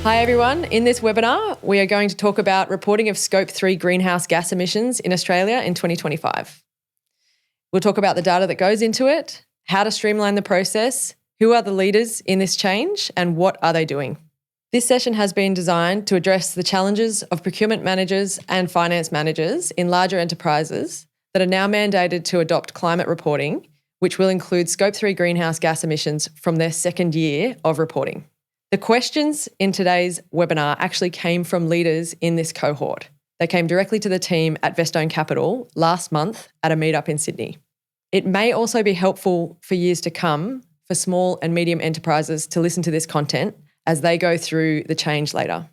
Hi everyone. In this webinar, we are going to talk about reporting of Scope 3 greenhouse gas emissions in Australia in 2025. We'll talk about the data that goes into it, how to streamline the process, who are the leaders in this change, and what are they doing. This session has been designed to address the challenges of procurement managers and finance managers in larger enterprises that are now mandated to adopt climate reporting, which will include Scope 3 greenhouse gas emissions from their second year of reporting. The questions in today's webinar actually came from leaders in this cohort. They came directly to the team at Vestone Capital last month at a meetup in Sydney. It may also be helpful for years to come for small and medium enterprises to listen to this content as they go through the change later.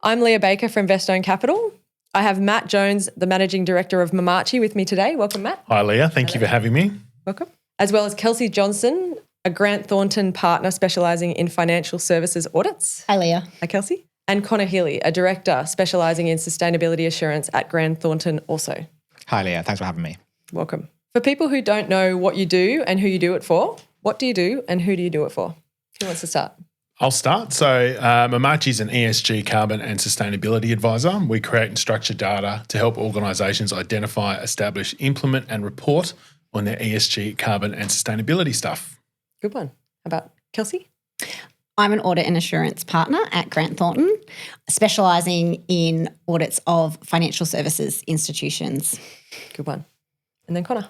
I'm Leah Baker from Vestone Capital. I have Matt Jones, the Managing Director of Mamachi, with me today. Welcome, Matt. Hi, Leah. Thank you for having me. Welcome. As well as Kelsey Johnson, a Grant Thornton partner specialising in financial services audits. Hi, Leah. Hi, Kelsey. And Conor Healy, a director specialising in sustainability assurance at Grant Thornton also. Hi, Leah. Thanks for having me. Welcome. For people who don't know what you do and who you do it for, what do you do and who do you do it for? Who wants to start? I'll start. So Mamachi is an ESG carbon and sustainability advisor. We create and structure data to help organisations identify, establish, implement and report on their ESG carbon and sustainability stuff. Good one. How about Kelsey? I'm an audit and assurance partner at Grant Thornton, specialising in audits of financial services institutions. Good one. And then Conor.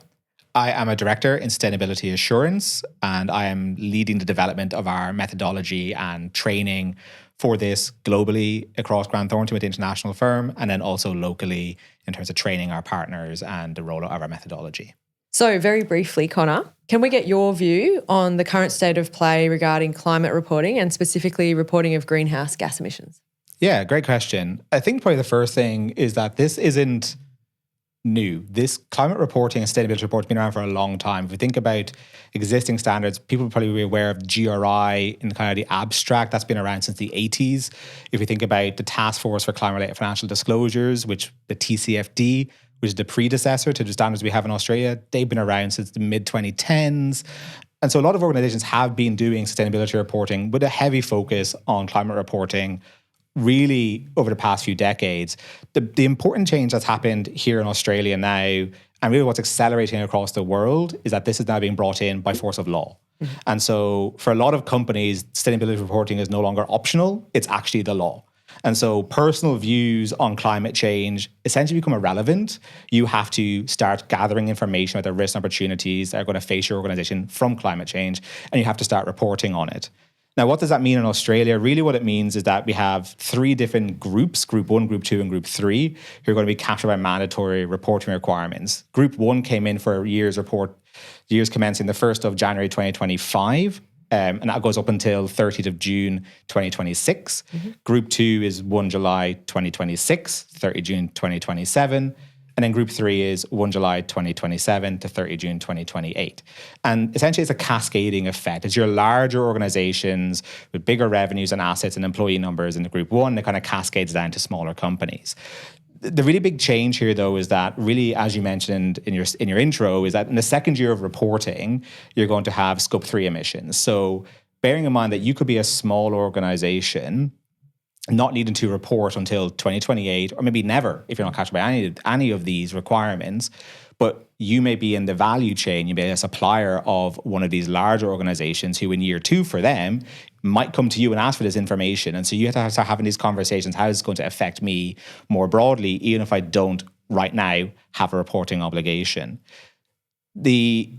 I am a director in sustainability assurance, and I am leading the development of our methodology and training for this globally across Grant Thornton with the international firm, and then also locally in terms of training our partners and the rollout of our methodology. So very briefly, Conor, can we get your view on the current state of play regarding climate reporting and specifically reporting of greenhouse gas emissions? Yeah, great question. I think probably the first thing is that this isn't new. This climate reporting and sustainability report has been around for a long time. If we think about existing standards, people will probably be aware of GRI in kind of the abstract. That's been around since the 80s. If we think about the Task Force for Climate-Related Financial Disclosures, which the TCFD, which is the predecessor to the standards we have in Australia, they've been around since the mid-2010s. And so a lot of organizations have been doing sustainability reporting with a heavy focus on climate reporting really over the past few decades. The important change that's happened here in Australia now, and really what's accelerating across the world, is that this is now being brought in by force of law. Mm-hmm. And so for a lot of companies, sustainability reporting is no longer optional, it's actually the law. And so personal views on climate change essentially become irrelevant. You have to start gathering information about the risks and opportunities that are going to face your organization from climate change, and you have to start reporting on it. Now, what does that mean in Australia? Really what it means is that we have three different groups, Group 1, Group 2, and Group 3, who are going to be captured by mandatory reporting requirements. Group 1 came in for years commencing the 1st of January 2025. And that goes up until 30th of June 2026. Mm-hmm. Group 2 is 1 July 2026, 30 June 2027. And then Group 3 is 1 July 2027 to 30 June 2028. And essentially it's a cascading effect. As your larger organizations with bigger revenues and assets and employee numbers in the Group 1, it kind of cascades down to smaller companies. The really big change here, though, is that really, as you mentioned in your intro, is that in the second year of reporting, you're going to have Scope 3 emissions. So bearing in mind that you could be a small organization not needing to report until 2028, or maybe never, if you're not captured by any of these requirements, but you may be in the value chain, you may be a supplier of one of these larger organizations who in year 2 for them might come to you and ask for this information. And so you have to start having these conversations. How is it going to affect me more broadly, even if I don't right now have a reporting obligation? The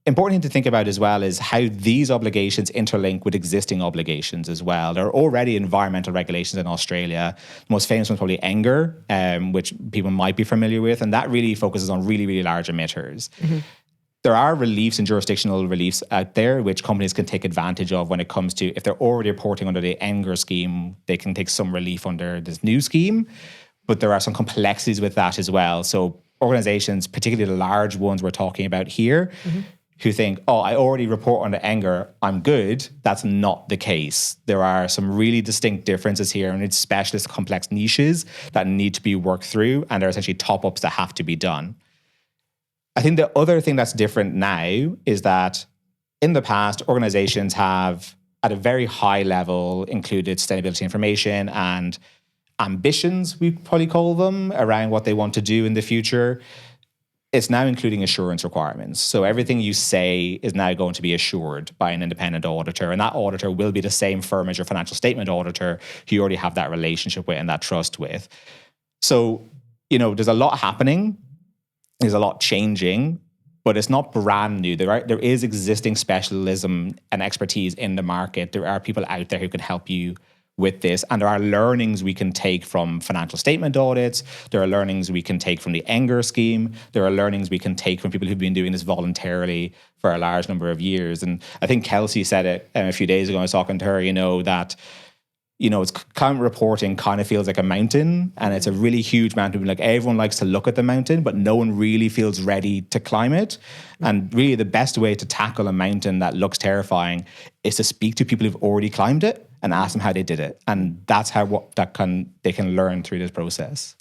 important thing to think about as well is how these obligations interlink with existing obligations as well. There are already environmental regulations in Australia. The most famous one is probably ENGR, which people might be familiar with, and that really focuses on really, really large emitters. Mm-hmm. There are reliefs and jurisdictional reliefs out there which companies can take advantage of when it comes to, if they're already reporting under the ENGR scheme, they can take some relief under this new scheme, but there are some complexities with that as well. So organizations, particularly the large ones we're talking about here, mm-hmm. who think, oh, I already report under ENGR, I'm good. That's not the case. There are some really distinct differences here, and it's specialist complex niches that need to be worked through, and there are essentially top-ups that have to be done. I think the other thing that's different now is that in the past, organizations have at a very high level included sustainability information and ambitions, we probably call them, around what they want to do in the future. It's now including assurance requirements. So everything you say is now going to be assured by an independent auditor. And that auditor will be the same firm as your financial statement auditor who you already have that relationship with and that trust with. So, there's a lot happening. There's a lot changing, but it's not brand new. There is existing specialism and expertise in the market. There are people out there who can help you with this. And there are learnings we can take from financial statement audits. There are learnings we can take from the ENGR scheme. There are learnings we can take from people who've been doing this voluntarily for a large number of years. And I think Kelsey said it a few days ago. I was talking to her, that it's climate reporting kind of feels like a mountain, and it's a really huge mountain. Like, everyone likes to look at the mountain, but no one really feels ready to climb it. And really the best way to tackle a mountain that looks terrifying is to speak to people who've already climbed it and ask them how they did it. And that's how they can learn through this process.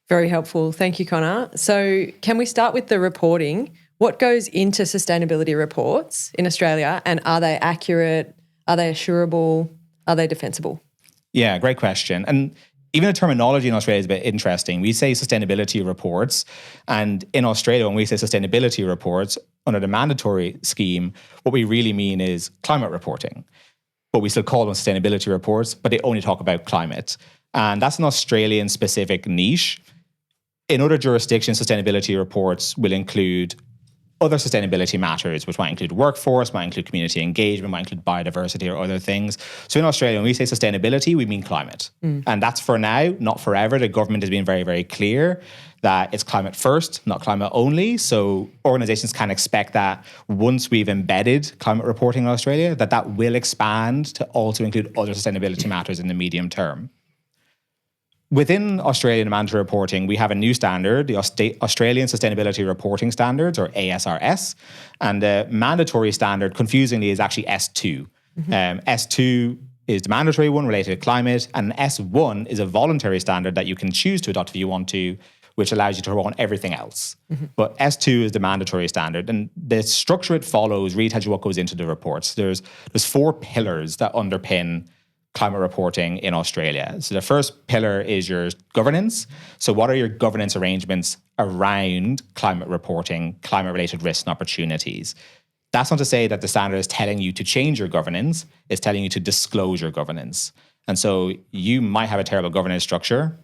Very helpful. Thank you, Conor. So can we start with the reporting? What goes into sustainability reports in Australia, and are they accurate? Are they assurable? Are they defensible? Yeah, great question. And even the terminology in Australia is a bit interesting. We say sustainability reports. And in Australia, when we say sustainability reports under the mandatory scheme, what we really mean is climate reporting. But we still call them sustainability reports, but they only talk about climate. And that's an Australian specific niche. In other jurisdictions, sustainability reports will include other sustainability matters, which might include workforce, might include community engagement, might include biodiversity or other things. So in Australia, when we say sustainability, we mean climate. And that's for now, not forever. The government has been very, very clear that it's climate first, not climate only. So organizations can expect that once we've embedded climate reporting in Australia, that will expand to also include other sustainability matters in the medium term. Within Australian mandatory reporting, we have a new standard, the Australian Sustainability Reporting Standards, or ASRS. And the mandatory standard, confusingly, is actually S2. S2 is the mandatory one related to climate, and S1 is a voluntary standard that you can choose to adopt if you want to, which allows you to report on everything else. But S2 is the mandatory standard. And the structure it follows really tells you what goes into the reports. There's 4 pillars that underpin climate reporting in Australia. So the first pillar is your governance. So what are your governance arrangements around climate reporting, climate-related risks and opportunities? That's not to say that the standard is telling you to change your governance. It's telling you to disclose your governance. And so you might have a terrible governance structure.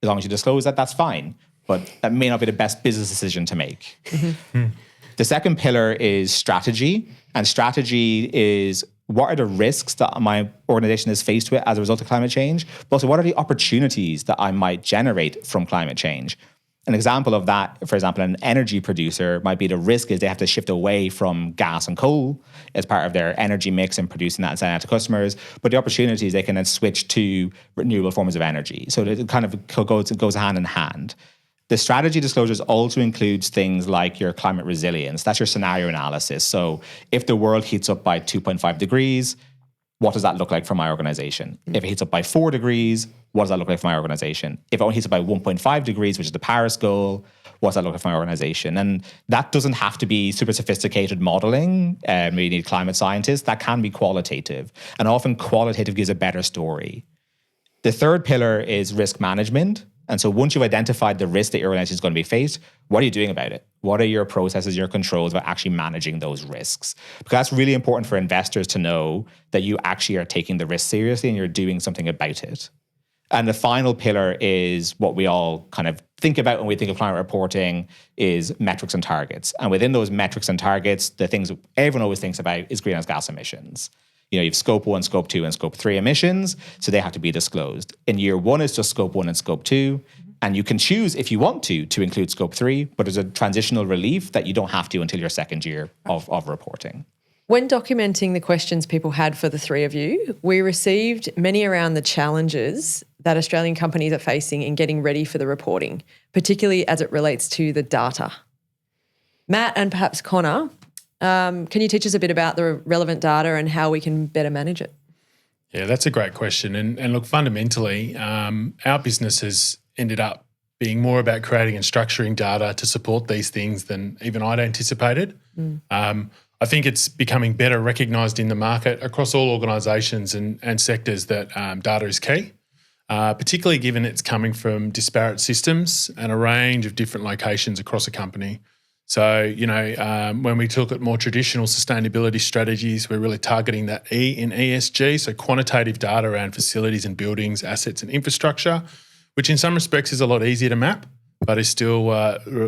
As long as you disclose that, that's fine. But that may not be the best business decision to make. The second pillar is strategy. And strategy is, what are the risks that my organization is faced with as a result of climate change? But also, what are the opportunities that I might generate from climate change? An example of that, for example, an energy producer might be the risk is they have to shift away from gas and coal as part of their energy mix and producing that and selling that to customers. But the opportunities, they can then switch to renewable forms of energy. So it kind of goes hand in hand. The strategy disclosures also includes things like your climate resilience. That's your scenario analysis. So if the world heats up by 2.5 degrees, what does that look like for my organization? If it heats up by 4 degrees, what does that look like for my organization? If it only heats up by 1.5 degrees, which is the Paris goal, what does that look like for my organization? And that doesn't have to be super sophisticated modeling. You need climate scientists. That can be qualitative. And often qualitative gives a better story. The third pillar is risk management. And so once you've identified the risk that your organization is going to be faced, what are you doing about it? What are your processes, your controls about actually managing those risks? Because that's really important for investors to know that you actually are taking the risk seriously and you're doing something about it. And the final pillar is what we all kind of think about when we think of climate reporting is metrics and targets. And within those metrics and targets, the things everyone always thinks about is greenhouse gas emissions. You have scope 1, scope 2, and scope 3 emissions, so they have to be disclosed. In year 1, it's just scope 1 and scope 2. And you can choose, if you want to include scope 3, but there's a transitional relief that you don't have to until your second year of reporting. When documenting the questions people had for the 3 of you, we received many around the challenges that Australian companies are facing in getting ready for the reporting, particularly as it relates to the data. Matt and perhaps Conor, can you teach us a bit about the relevant data and how we can better manage it? Yeah, that's a great question. And look, fundamentally, our business has ended up being more about creating and structuring data to support these things than even I'd anticipated. I think it's becoming better recognised in the market across all organisations and sectors that data is key, particularly given it's coming from disparate systems and a range of different locations across a company. So, when we look at more traditional sustainability strategies, we're really targeting that E in ESG, so quantitative data around facilities and buildings, assets and infrastructure, which in some respects is a lot easier to map, but is still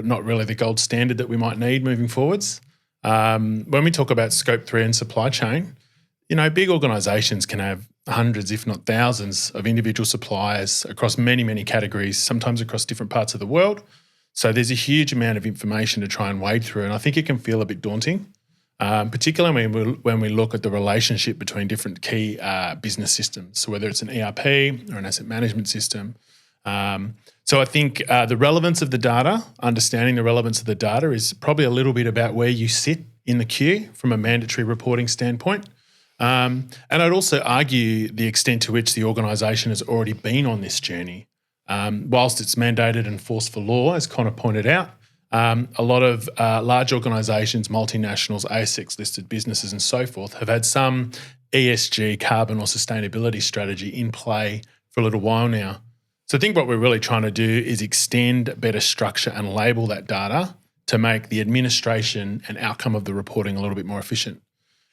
not really the gold standard that we might need moving forwards. When we talk about Scope 3 and supply chain, big organisations can have hundreds, if not thousands, of individual suppliers across many, many categories, sometimes across different parts of the world. So there's a huge amount of information to try and wade through, and I think it can feel a bit daunting, particularly when we look at the relationship between different key business systems, so whether it's an ERP or an asset management system. So I think the relevance of the data, understanding the relevance of the data is probably a little bit about where you sit in the queue from a mandatory reporting standpoint. And I'd also argue the extent to which the organisation has already been on this journey. Whilst it's mandated and forced for law, as Conor pointed out, a lot of large organisations, multinationals, ASX-listed businesses and so forth have had some ESG, carbon or sustainability strategy in play for a little while now. So I think what we're really trying to do is extend better structure and label that data to make the administration and outcome of the reporting a little bit more efficient.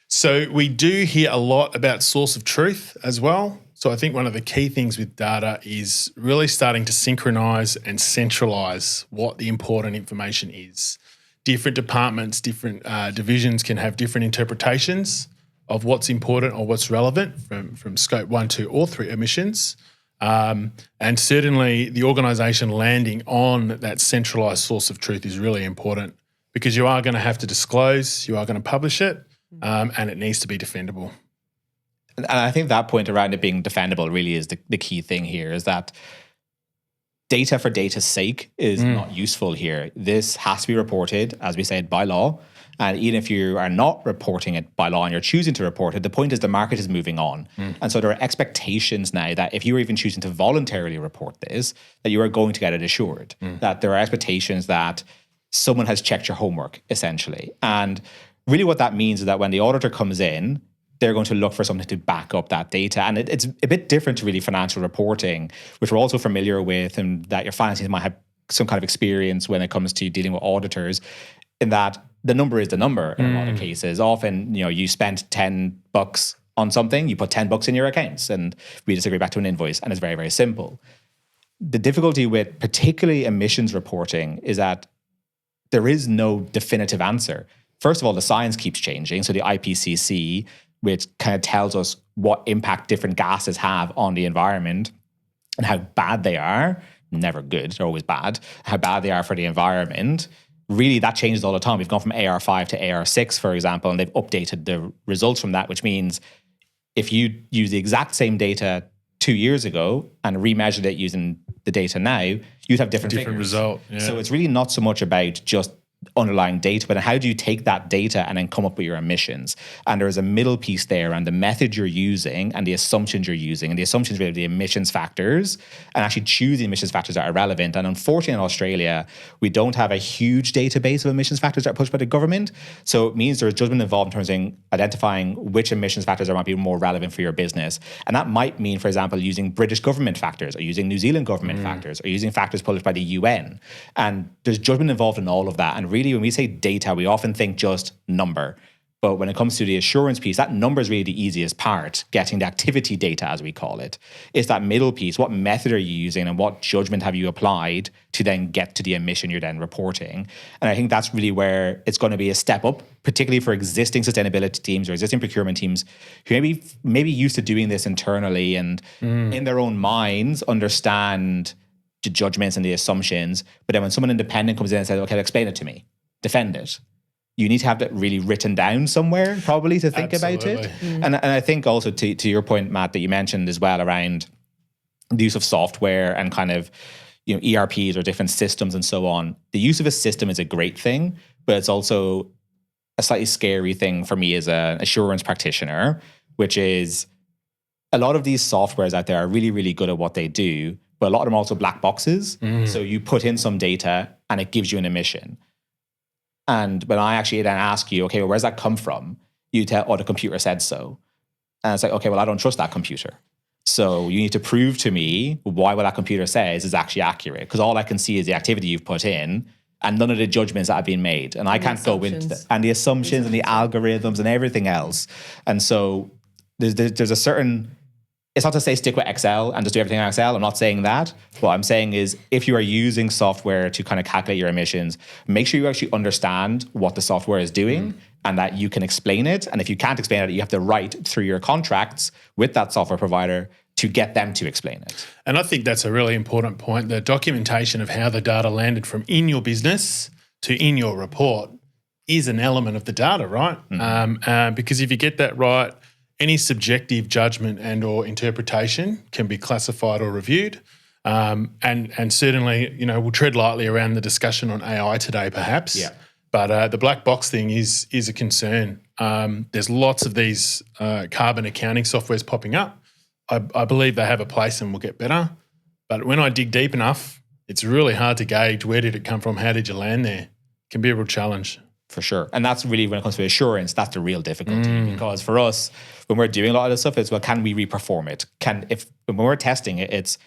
So we do hear a lot about source of truth as well. So I think one of the key things with data is really starting to synchronise and centralise what the important information is. Different departments, different divisions can have different interpretations of what's important or what's relevant from Scope 1, 2 or 3 emissions. And certainly the organisation landing on that centralised source of truth is really important because you are going to have to disclose, you are going to publish it, and it needs to be defendable. And I think that point around it being defendable really is the key thing here, is that data for data's sake is not useful here. This has to be reported, as we said, by law. And even if you are not reporting it by law and you're choosing to report it, the point is the market is moving on. And so there are expectations now that if you are even choosing to voluntarily report this, that you are going to get it assured. That there are expectations that someone has checked your homework, essentially. And really what that means is that when the auditor comes in, they're going to look for something to back up that data. And it's a bit different to really financial reporting, which we're also familiar with, and that your finance team might have some kind of experience when it comes to dealing with auditors, in that the number is the number in a lot of cases. Often, you spent $10 on something, you put $10 in your accounts, and we just agree back to an invoice, and it's very, very simple. The difficulty with particularly emissions reporting is that there is no definitive answer. First of all, the science keeps changing. So the IPCC, which kind of tells us what impact different gases have on the environment and how bad they are, never good, they're always bad, how bad they are for the environment. Really, that changes all the time. We've gone from AR5 to AR6, for example, and they've updated the results from that, which means if you use the exact same data 2 years ago and remeasured it using the data now, you'd have different figures. Result. Yeah. So it's really not so much about just underlying data, but how do you take that data and then come up with your emissions? And there's a middle piece there, and the method you're using and the assumptions you're using. And the assumptions really are the emissions factors, and actually choose the emissions factors that are relevant. And unfortunately in Australia, we don't have a huge database of emissions factors that are pushed by the government. So it means there's judgment involved in terms of identifying which emissions factors might be more relevant for your business. And that might mean, for example, using British government factors, or using New Zealand government factors, or using factors published by the UN. And there's judgment involved in all of that. And really, when we say data, we often think just number. But when it comes to the assurance piece, that number is really the easiest part, getting the activity data, as we call it. It's that middle piece. What method are you using and what judgment have you applied to then get to the emission you're then reporting? And I think that's really where it's going to be a step up, particularly for existing sustainability teams or existing procurement teams who maybe used to doing this internally and in their own minds understand the judgments and the assumptions. But then when someone independent comes in and says, okay, explain it to me, defend it, you need to have that really written down somewhere probably to think about it. And I think also to your point, Matt, that you mentioned as well around the use of software and kind of ERPs or different systems and so on. The use of a system is a great thing, but it's also a slightly scary thing for me as an assurance practitioner, which is a lot of these softwares out there are really, really good at what they do, but a lot of them are also black boxes. So you put in some data and it gives you an emission. And when I actually then ask you, okay, well, where's that come from? You tell, oh, the computer said so. And it's like, okay, well, I don't trust that computer. So you need to prove to me why what that computer says is actually accurate. Because all I can see is the activity you've put in and none of the judgments that have been made. And I can't go into and the assumptions and the algorithms and everything else. And so there's a certain, it's not to say stick with Excel and just do everything in Excel. I'm not saying that. What I'm saying is if you are using software to kind of calculate your emissions, make sure you actually understand what the software is doing and that you can explain it. And if you can't explain it, you have to write through your contracts with that software provider to get them to explain it. And I think that's a really important point. The documentation of how the data landed from in your business to in your report is an element of the data, right? Because if you get that right, any subjective judgment and or interpretation can be classified or reviewed. And certainly, you know, we'll tread lightly around the discussion on AI today perhaps. Yeah. But the black box thing is a concern. There's lots of these carbon accounting softwares popping up. I believe they have a place and will get better. But when I dig deep enough, it's really hard to gauge where did it come from, how did you land there? It can be a real challenge. For sure. And that's really, when it comes to assurance, that's the real difficulty. Because for us, when we're doing a lot of this stuff, it's, well, can we reperform it? When we're testing it, it's,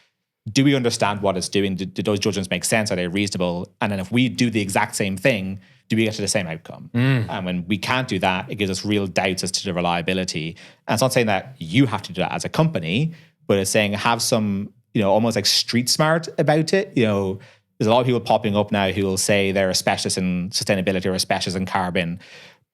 do we understand what it's doing? Do those judgments make sense? Are they reasonable? And then if we do the exact same thing, do we get to the same outcome? And when we can't do that, it gives us real doubts as to the reliability. And it's not saying that you have to do that as a company, but it's saying have some, you know, almost like street smart about it. You know, there's a lot of people popping up now who will say they're a specialist in sustainability or a specialist in carbon,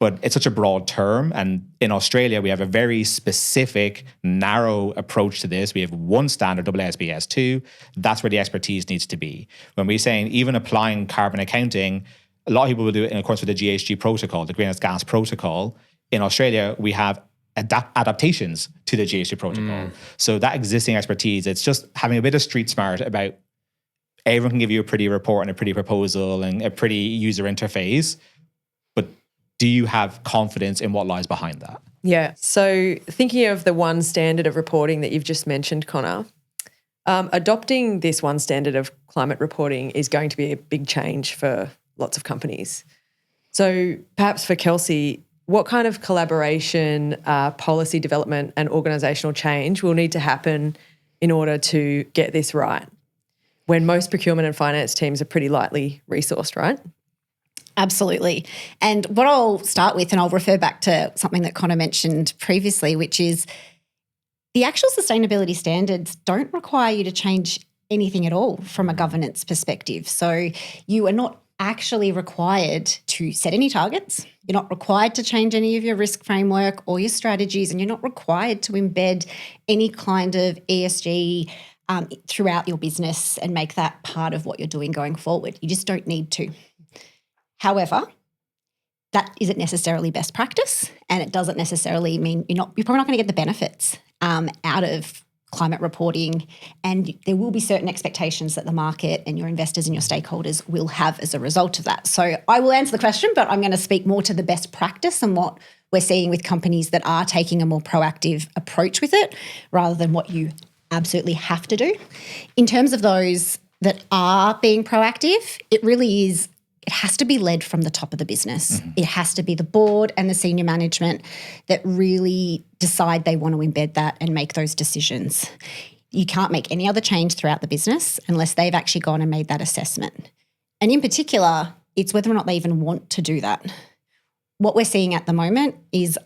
but it's such a broad term. And in Australia, we have a very specific, narrow approach to this. We have one standard, AASB S2. That's where the expertise needs to be. When we're saying even applying carbon accounting, a lot of people will do it in accordance with the GHG protocol, the greenhouse gas protocol. In Australia, we have adaptations to the GHG protocol. So that existing expertise, it's just having a bit of street smart about everyone can give you a pretty report and a pretty proposal and a pretty user interface, but do you have confidence in what lies behind that? Yeah. So thinking of the one standard of reporting that you've just mentioned, Conor, adopting this one standard of climate reporting is going to be a big change for lots of companies. So perhaps for Kelsey, what kind of collaboration, policy development and organisational change will need to happen in order to get this right, when most procurement and finance teams are pretty lightly resourced, right? Absolutely. And what I'll start with, and I'll refer back to something that Conor mentioned previously, which is the actual sustainability standards don't require you to change anything at all from a governance perspective. So you are not actually required to set any targets. You're not required to change any of your risk framework or your strategies, and you're not required to embed any kind of ESG throughout your business and make that part of what you're doing going forward. You just don't need to. However, that isn't necessarily best practice, and it doesn't necessarily mean you're probably not going to get the benefits out of climate reporting, and there will be certain expectations that the market and your investors and your stakeholders will have as a result of that. So I will answer the question, but I'm going to speak more to the best practice and what we're seeing with companies that are taking a more proactive approach with it rather than what you absolutely have to do. In terms of those that are being proactive, it has to be led from the top of the business. It has to be the board and the senior management that really decide they want to embed that and make those decisions. You can't make any other change throughout the business unless they've actually gone and made that assessment. And in particular, it's whether or not they even want to do that. What we're seeing at the moment is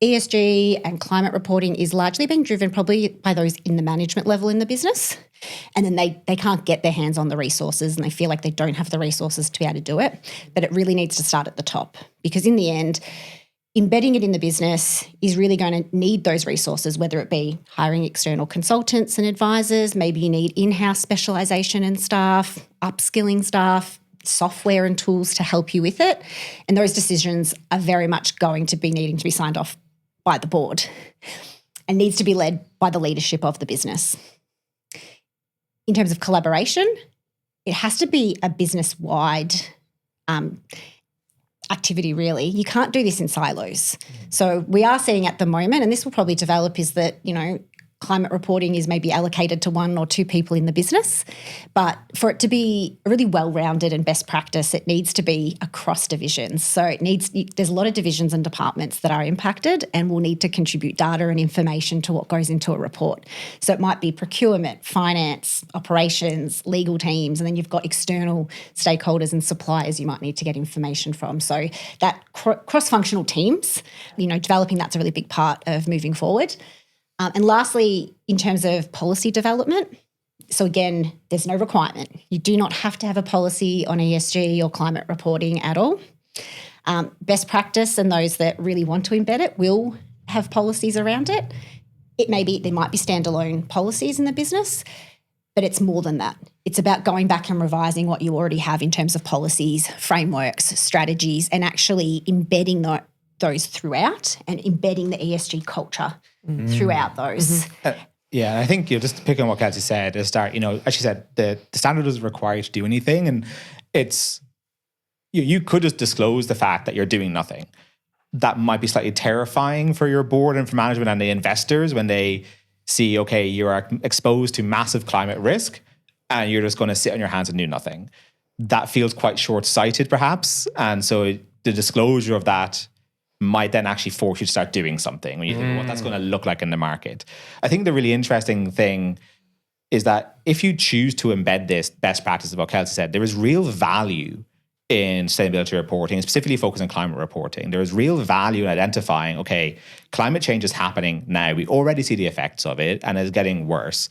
ESG and climate reporting is largely being driven probably by those in the management level in the business. And then they can't get their hands on the resources and they feel like they don't have the resources to be able to do it. But it really needs to start at the top, because in the end, embedding it in the business is really going to need those resources, whether it be hiring external consultants and advisors, maybe you need in-house specialisation and staff, upskilling staff, software and tools to help you with it. And those decisions are very much going to be needing to be signed off by the board and needs to be led by the leadership of the business. In terms of collaboration, it has to be a business-wide activity, really. You can't do this in silos. So we are seeing at the moment, and this will probably develop, is that, climate reporting is maybe allocated to 1 or 2 people in the business. But for it to be a really well-rounded and best practice, it needs to be across divisions. So there's a lot of divisions and departments that are impacted and will need to contribute data and information to what goes into a report. So it might be procurement, finance, operations, legal teams, and then you've got external stakeholders and suppliers you might need to get information from. So that cross-functional teams, developing that's a really big part of moving forward. And lastly, in terms of policy development, so again, there's no requirement. You do not have to have a policy on ESG or climate reporting at all. Best practice and those that really want to embed it will have policies around it. There might be standalone policies in the business, but it's more than that. It's about going back and revising what you already have in terms of policies, frameworks, strategies, and actually embedding those throughout and embedding the ESG culture throughout those. Yeah, and I think just picking on what Kelsey said at the start, as she said, the standard doesn't require you to do anything, and it's you could just disclose the fact that you're doing nothing. That might be slightly terrifying for your board and for management and the investors when they see, okay, you are exposed to massive climate risk and you're just going to sit on your hands and do nothing. That feels quite short-sighted, perhaps, and so the disclosure of that might then actually force you to start doing something when you think what that's going to look like in the market. I think the really interesting thing is that if you choose to embed this best practice of what Kelsey said, there is real value in sustainability reporting, specifically focused on climate reporting. There is real value in identifying, okay, climate change is happening now. We already see the effects of it and it's getting worse.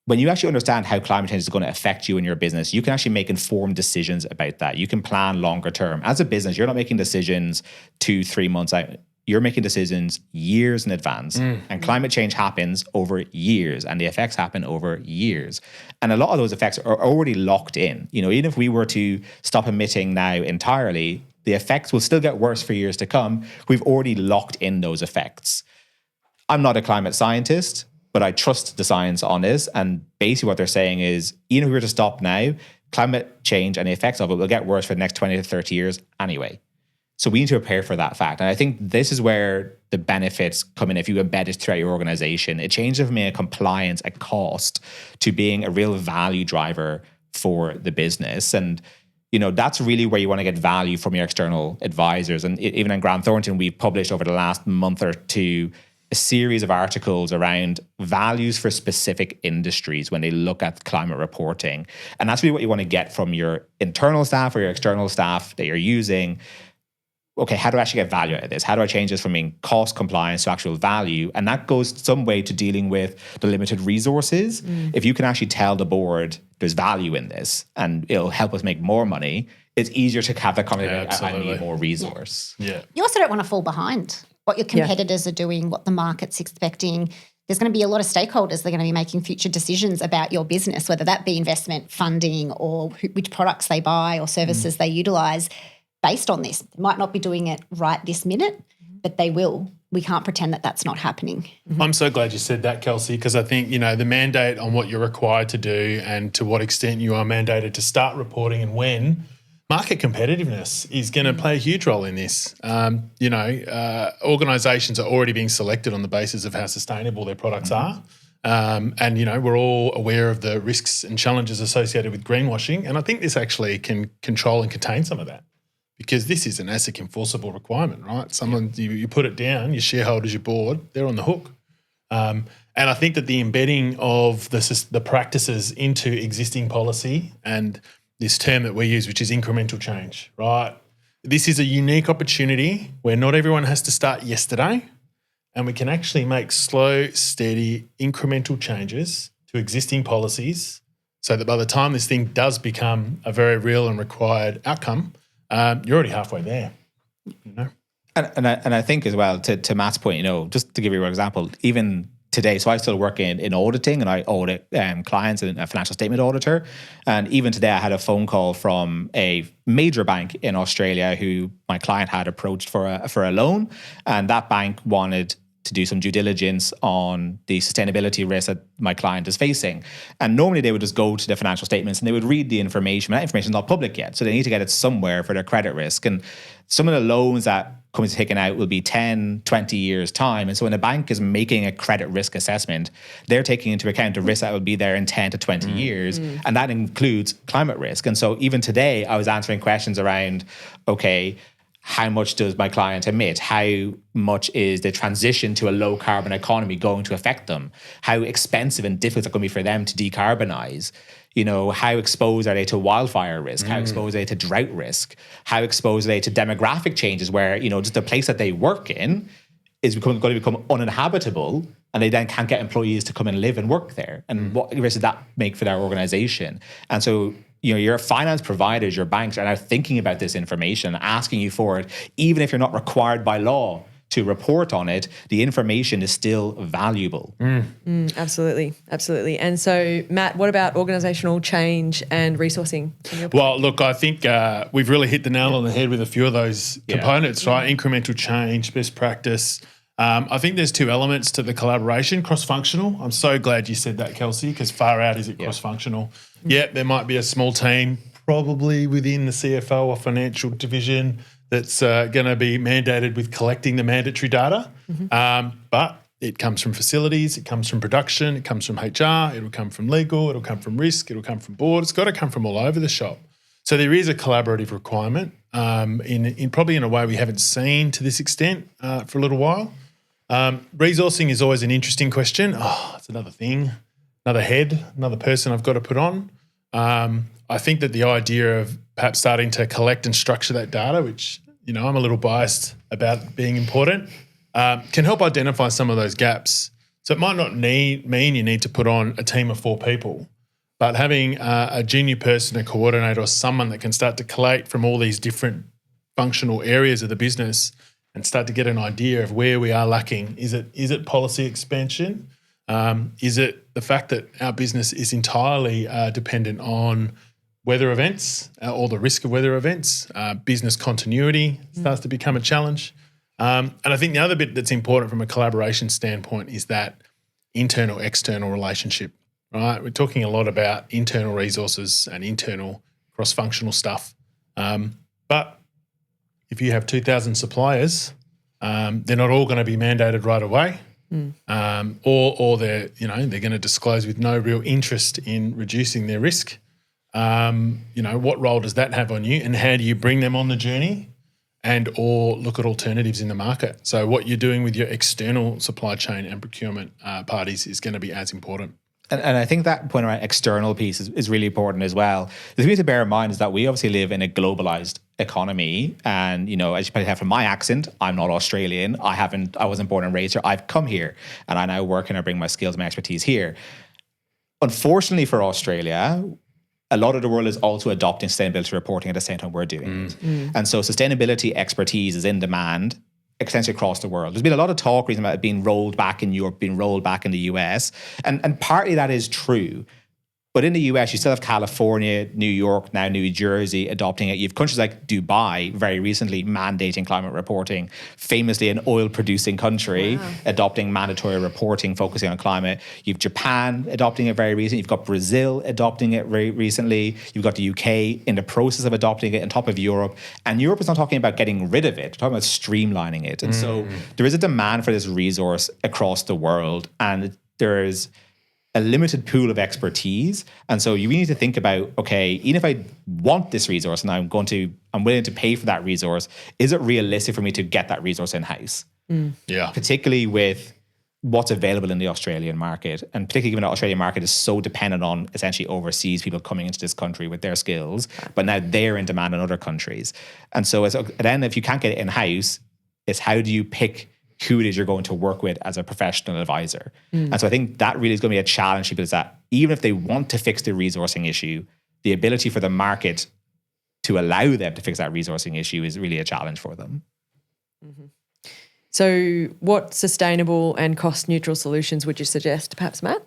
When you actually understand how climate change is going to affect you and your business, you can actually make informed decisions about that. You can plan longer term. As a business, you're not making decisions 2-3 months out. You're making decisions years in advance. And climate change happens over years and the effects happen over years. And a lot of those effects are already locked in. Even if we were to stop emitting now entirely, the effects will still get worse for years to come. We've already locked in those effects. I'm not a climate scientist, but I trust the science on this. And basically what they're saying is, even if we were to stop now, climate change and the effects of it will get worse for the next 20 to 30 years anyway. So we need to prepare for that fact. And I think this is where the benefits come in if you embed it throughout your organization. It changes from being a compliance, a cost, to being a real value driver for the business. And that's really where you want to get value from your external advisors. And even in Grant Thornton, we've published over the last month or two a series of articles around values for specific industries when they look at climate reporting. And that's really what you want to get from your internal staff or your external staff that you're using. Okay, how do I actually get value out of this? How do I change this from being cost compliance to actual value? And that goes some way to dealing with the limited resources. If you can actually tell the board there's value in this and it'll help us make more money, it's easier to have that conversation. I need more resource. Yeah. You also don't want to fall behind what your competitors are doing, what the market's expecting. There's going to be a lot of stakeholders that are going to be making future decisions about your business, whether that be investment, funding, or which products they buy or services they utilise based on this. They might not be doing it right this minute, but they will. We can't pretend that that's not happening. I'm so glad you said that, Kelsey, because I think, the mandate on what you're required to do and to what extent you are mandated to start reporting and when, market competitiveness is going to play a huge role in this. Organisations are already being selected on the basis of how sustainable their products are. We're all aware of the risks and challenges associated with greenwashing. And I think this actually can control and contain some of that, because this is an ASIC enforceable requirement, right? You put it down, your shareholders, your board, they're on the hook. And I think that the embedding of the practices into existing policy and this term that we use, which is incremental change, right? This is a unique opportunity where not everyone has to start yesterday, and we can actually make slow, steady, incremental changes to existing policies so that by the time this thing does become a very real and required outcome, you're already halfway there. And I think as well, to Matt's point, just to give you an example, even today, so I still work in auditing and I audit clients and a financial statement auditor. And even today I had a phone call from a major bank in Australia who my client had approached for a loan, and that bank wanted to do some due diligence on the sustainability risk that my client is facing. And normally they would just go to the financial statements and they would read the information. That information is not public yet, so they need to get it somewhere for their credit risk. And some of the loans that comes taken out will be 10, 20 years time. And so when a bank is making a credit risk assessment, they're taking into account the risk that will be there in 10 to 20 years. And that includes climate risk. And so even today, I was answering questions around, okay, how much does my client emit? How much is the transition to a low carbon economy going to affect them? How expensive and difficult is it going to be for them to decarbonize? You know, how exposed are they to wildfire risk? How exposed are they to drought risk? How exposed are they to demographic changes where, you know, just the place that they work in is going to become uninhabitable and they then can't get employees to come and live and work there? And what risk does that make for their organization? And so, you know, your finance providers, your banks are now thinking about this information, asking you for it, even if you're not required by law to report on it, the information is still valuable. Absolutely. And so, Matt, what about organisational change and resourcing? Well, look, I think we've really hit the nail on the head with a few of those components, right? Incremental change, best practice. I think there's two elements to the collaboration, cross-functional. I'm so glad you said that, Kelsey, because far out is it cross-functional. Yeah, there might be a small team, probably within the CFO or financial division, that's going to be mandated with collecting the mandatory data. But it comes from facilities, it comes from production, it comes from HR, it'll come from legal, it'll come from risk, it'll come from board. It's got to come from all over the shop. So there is a collaborative requirement in probably in a way we haven't seen to this extent for a little while. Resourcing is always an interesting question. Oh, it's another thing, another head, another person I've got to put on. I think that the idea of perhaps starting to collect and structure that data, which, you know, I'm a little biased about being important, can help identify some of those gaps. So it might not mean you need to put on a team of 4 people, but having a junior person, a coordinator, or someone that can start to collate from all these different functional areas of the business and start to get an idea of where we are lacking. Is it policy expansion? Is it the fact that our business is entirely dependent on weather events or the risk of weather events? Business continuity starts to become a challenge. And I think the other bit that's important from a collaboration standpoint is that internal-external relationship, right? We're talking a lot about internal resources and internal cross-functional stuff. But if you have 2,000 suppliers, they're not all going to be mandated right away. Or they're going to disclose with no real interest in reducing their risk. What role does that have on you, and how do you bring them on the journey, and or look at alternatives in the market? So what you're doing with your external supply chain and procurement parties is going to be as important. And I think that point around external piece is really important as well. The thing to bear in mind is that we obviously live in a globalized economy. And, you know, as you probably have from my accent, I'm not Australian. I wasn't born and raised here. I've come here and I now work and I bring my skills and my expertise here. Unfortunately for Australia, a lot of the world is also adopting sustainability reporting at the same time we're doing it. And so sustainability expertise is in demand essentially across the world. There's been a lot of talk recently about it being rolled back in Europe, being rolled back in the US. And partly that is true. But in the US, you still have California, New York, now New Jersey adopting it. You have countries like Dubai very recently mandating climate reporting, famously an oil-producing country adopting mandatory reporting, focusing on climate. You have Japan adopting it very recently. You've got Brazil adopting it very recently. You've got the UK in the process of adopting it on top of Europe. And Europe is not talking about getting rid of it. They're talking about streamlining it. And so there is a demand for this resource across the world. And there's a limited pool of expertise. And so you need to think about, okay, even if I want this resource and I'm willing to pay for that resource, is it realistic for me to get that resource in-house? Yeah. Particularly with what's available in the Australian market. And particularly given the Australian market is so dependent on essentially overseas people coming into this country with their skills, but now they're in demand in other countries. And so then if you can't get it in-house, it's how do you pick who it is you're going to work with as a professional advisor. And so I think that really is going to be a challenge, because that even if they want to fix the resourcing issue, the ability for the market to allow them to fix that resourcing issue is really a challenge for them. So what sustainable and cost neutral solutions would you suggest, perhaps, Matt?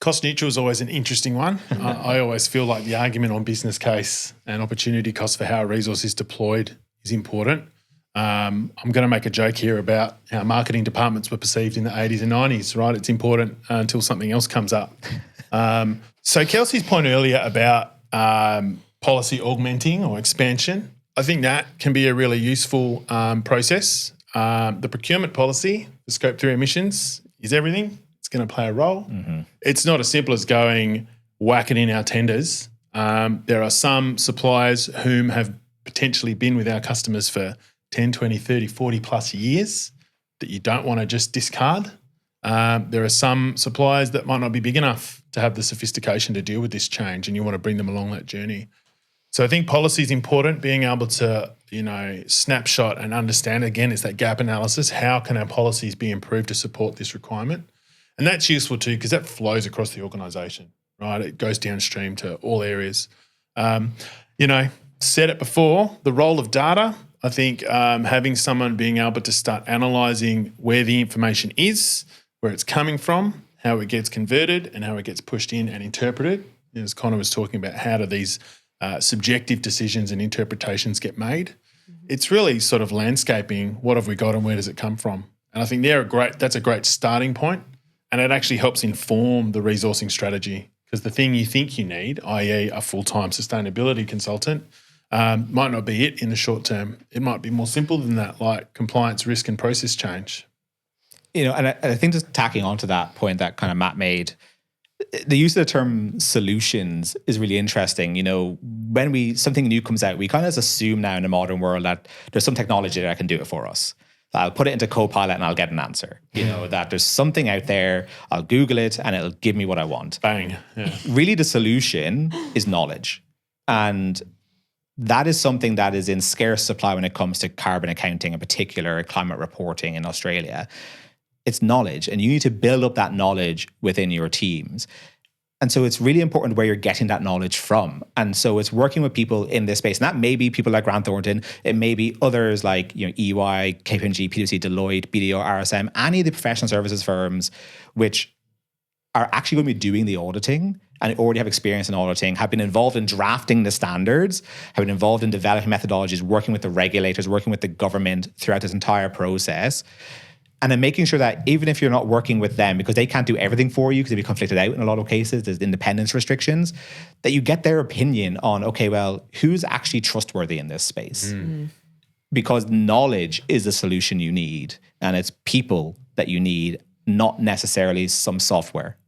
Cost neutral is always an interesting one. I always feel like the argument on business case and opportunity cost for how a resource is deployed is important. I'm going to make a joke here about how marketing departments were perceived in the 80s and 90s, right? It's important until something else comes up. So Kelsey's point earlier about policy augmenting or expansion, I think that can be a really useful process. The procurement policy for Scope 3 emissions is everything. It's going to play a role. Mm-hmm. It's not as simple as going whack it in our tenders. There are some suppliers whom have potentially been with our customers for 10, 20, 30, 40 plus years that you don't want to just discard. There are some suppliers that might not be big enough to have the sophistication to deal with this change, and you want to bring them along that journey. So I think policy is important, being able to, snapshot and understand, again, it's that gap analysis. How can our policies be improved to support this requirement? And that's useful too, because that flows across the organisation, right? It goes downstream to all areas. Said it before, the role of data, I think having someone being able to start analysing where the information is, where it's coming from, how it gets converted and how it gets pushed in and interpreted. As Conor was talking about, how do these subjective decisions and interpretations get made? Mm-hmm. It's really sort of landscaping, what have we got and where does it come from? And I think that's a great starting point, and it actually helps inform the resourcing strategy, because the thing you think you need, i.e. a full-time sustainability consultant, might not be it in the short term. It might be more simple than that, like compliance, risk and process change. And I think just tacking onto that point that kind of Matt made, the use of the term solutions is really interesting. When something new comes out, we kind of assume now in the modern world that there's some technology that can do it for us. I'll put it into Copilot and I'll get an answer. That there's something out there, I'll Google it and it'll give me what I want. Bang. Yeah. Really, the solution is knowledge. And that is something that is in scarce supply when it comes to carbon accounting, in particular climate reporting in Australia. It's knowledge, and you need to build up that knowledge within your teams. And so it's really important where you're getting that knowledge from. And so it's working with people in this space. And that may be people like Thornton. It may be others like EY, KPMG, PwC, Deloitte, BDO, RSM, any of the professional services firms which are actually going to be doing the auditing and already have experience in auditing, have been involved in drafting the standards, have been involved in developing methodologies, working with the regulators, working with the government throughout this entire process. And then making sure that even if you're not working with them, because they can't do everything for you because they'll be conflicted out in a lot of cases, there's independence restrictions, that you get their opinion on, okay, well, who's actually trustworthy in this space? Mm. Because knowledge is the solution you need, and it's people that you need, not necessarily some software.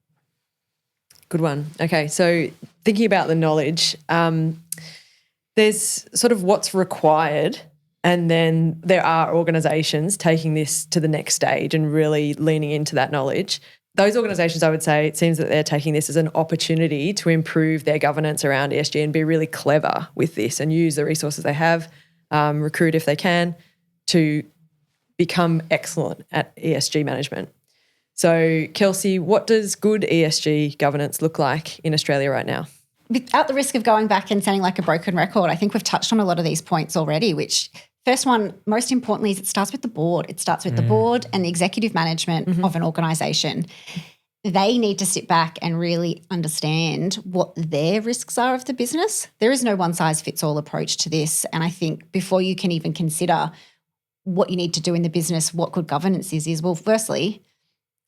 Good one. Okay, so thinking about the knowledge, there's sort of what's required, and then there are organisations taking this to the next stage and really leaning into that knowledge. Those organisations, I would say, it seems that they're taking this as an opportunity to improve their governance around ESG and be really clever with this and use the resources they have, recruit if they can, to become excellent at ESG management. So, Kelsey, what does good ESG governance look like in Australia right now? Without the risk of going back and sounding like a broken record, I think we've touched on a lot of these points already, which first one, most importantly, is it starts with the board. It starts with the board and the executive management of an organisation. They need to sit back and really understand what their risks are of the business. There is no one-size-fits-all approach to this. And I think before you can even consider what you need to do in the business, what good governance is, well, firstly,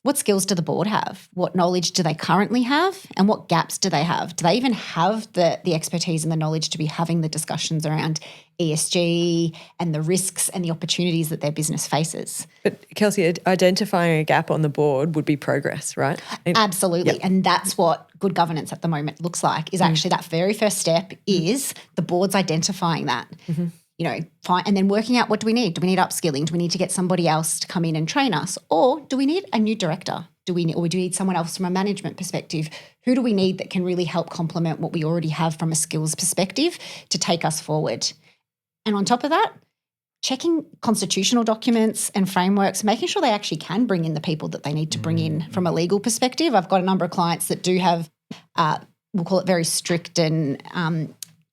what skills do the board have? What knowledge do they currently have? And what gaps do they have? Do they even have the expertise and the knowledge to be having the discussions around ESG and the risks and the opportunities that their business faces? But Kelsey, identifying a gap on the board would be progress, right? Absolutely. Yep. And that's what good governance at the moment looks like, is actually that very first step is the board's identifying that. Mm-hmm. And then working out, what do we need? Do we need upskilling? Do we need to get somebody else to come in and train us? Or do we need a new director? Do we need someone else from a management perspective? Who do we need that can really help complement what we already have from a skills perspective to take us forward? And on top of that, checking constitutional documents and frameworks, making sure they actually can bring in the people that they need to bring in from a legal perspective. I've got a number of clients that do have, we'll call it very strict and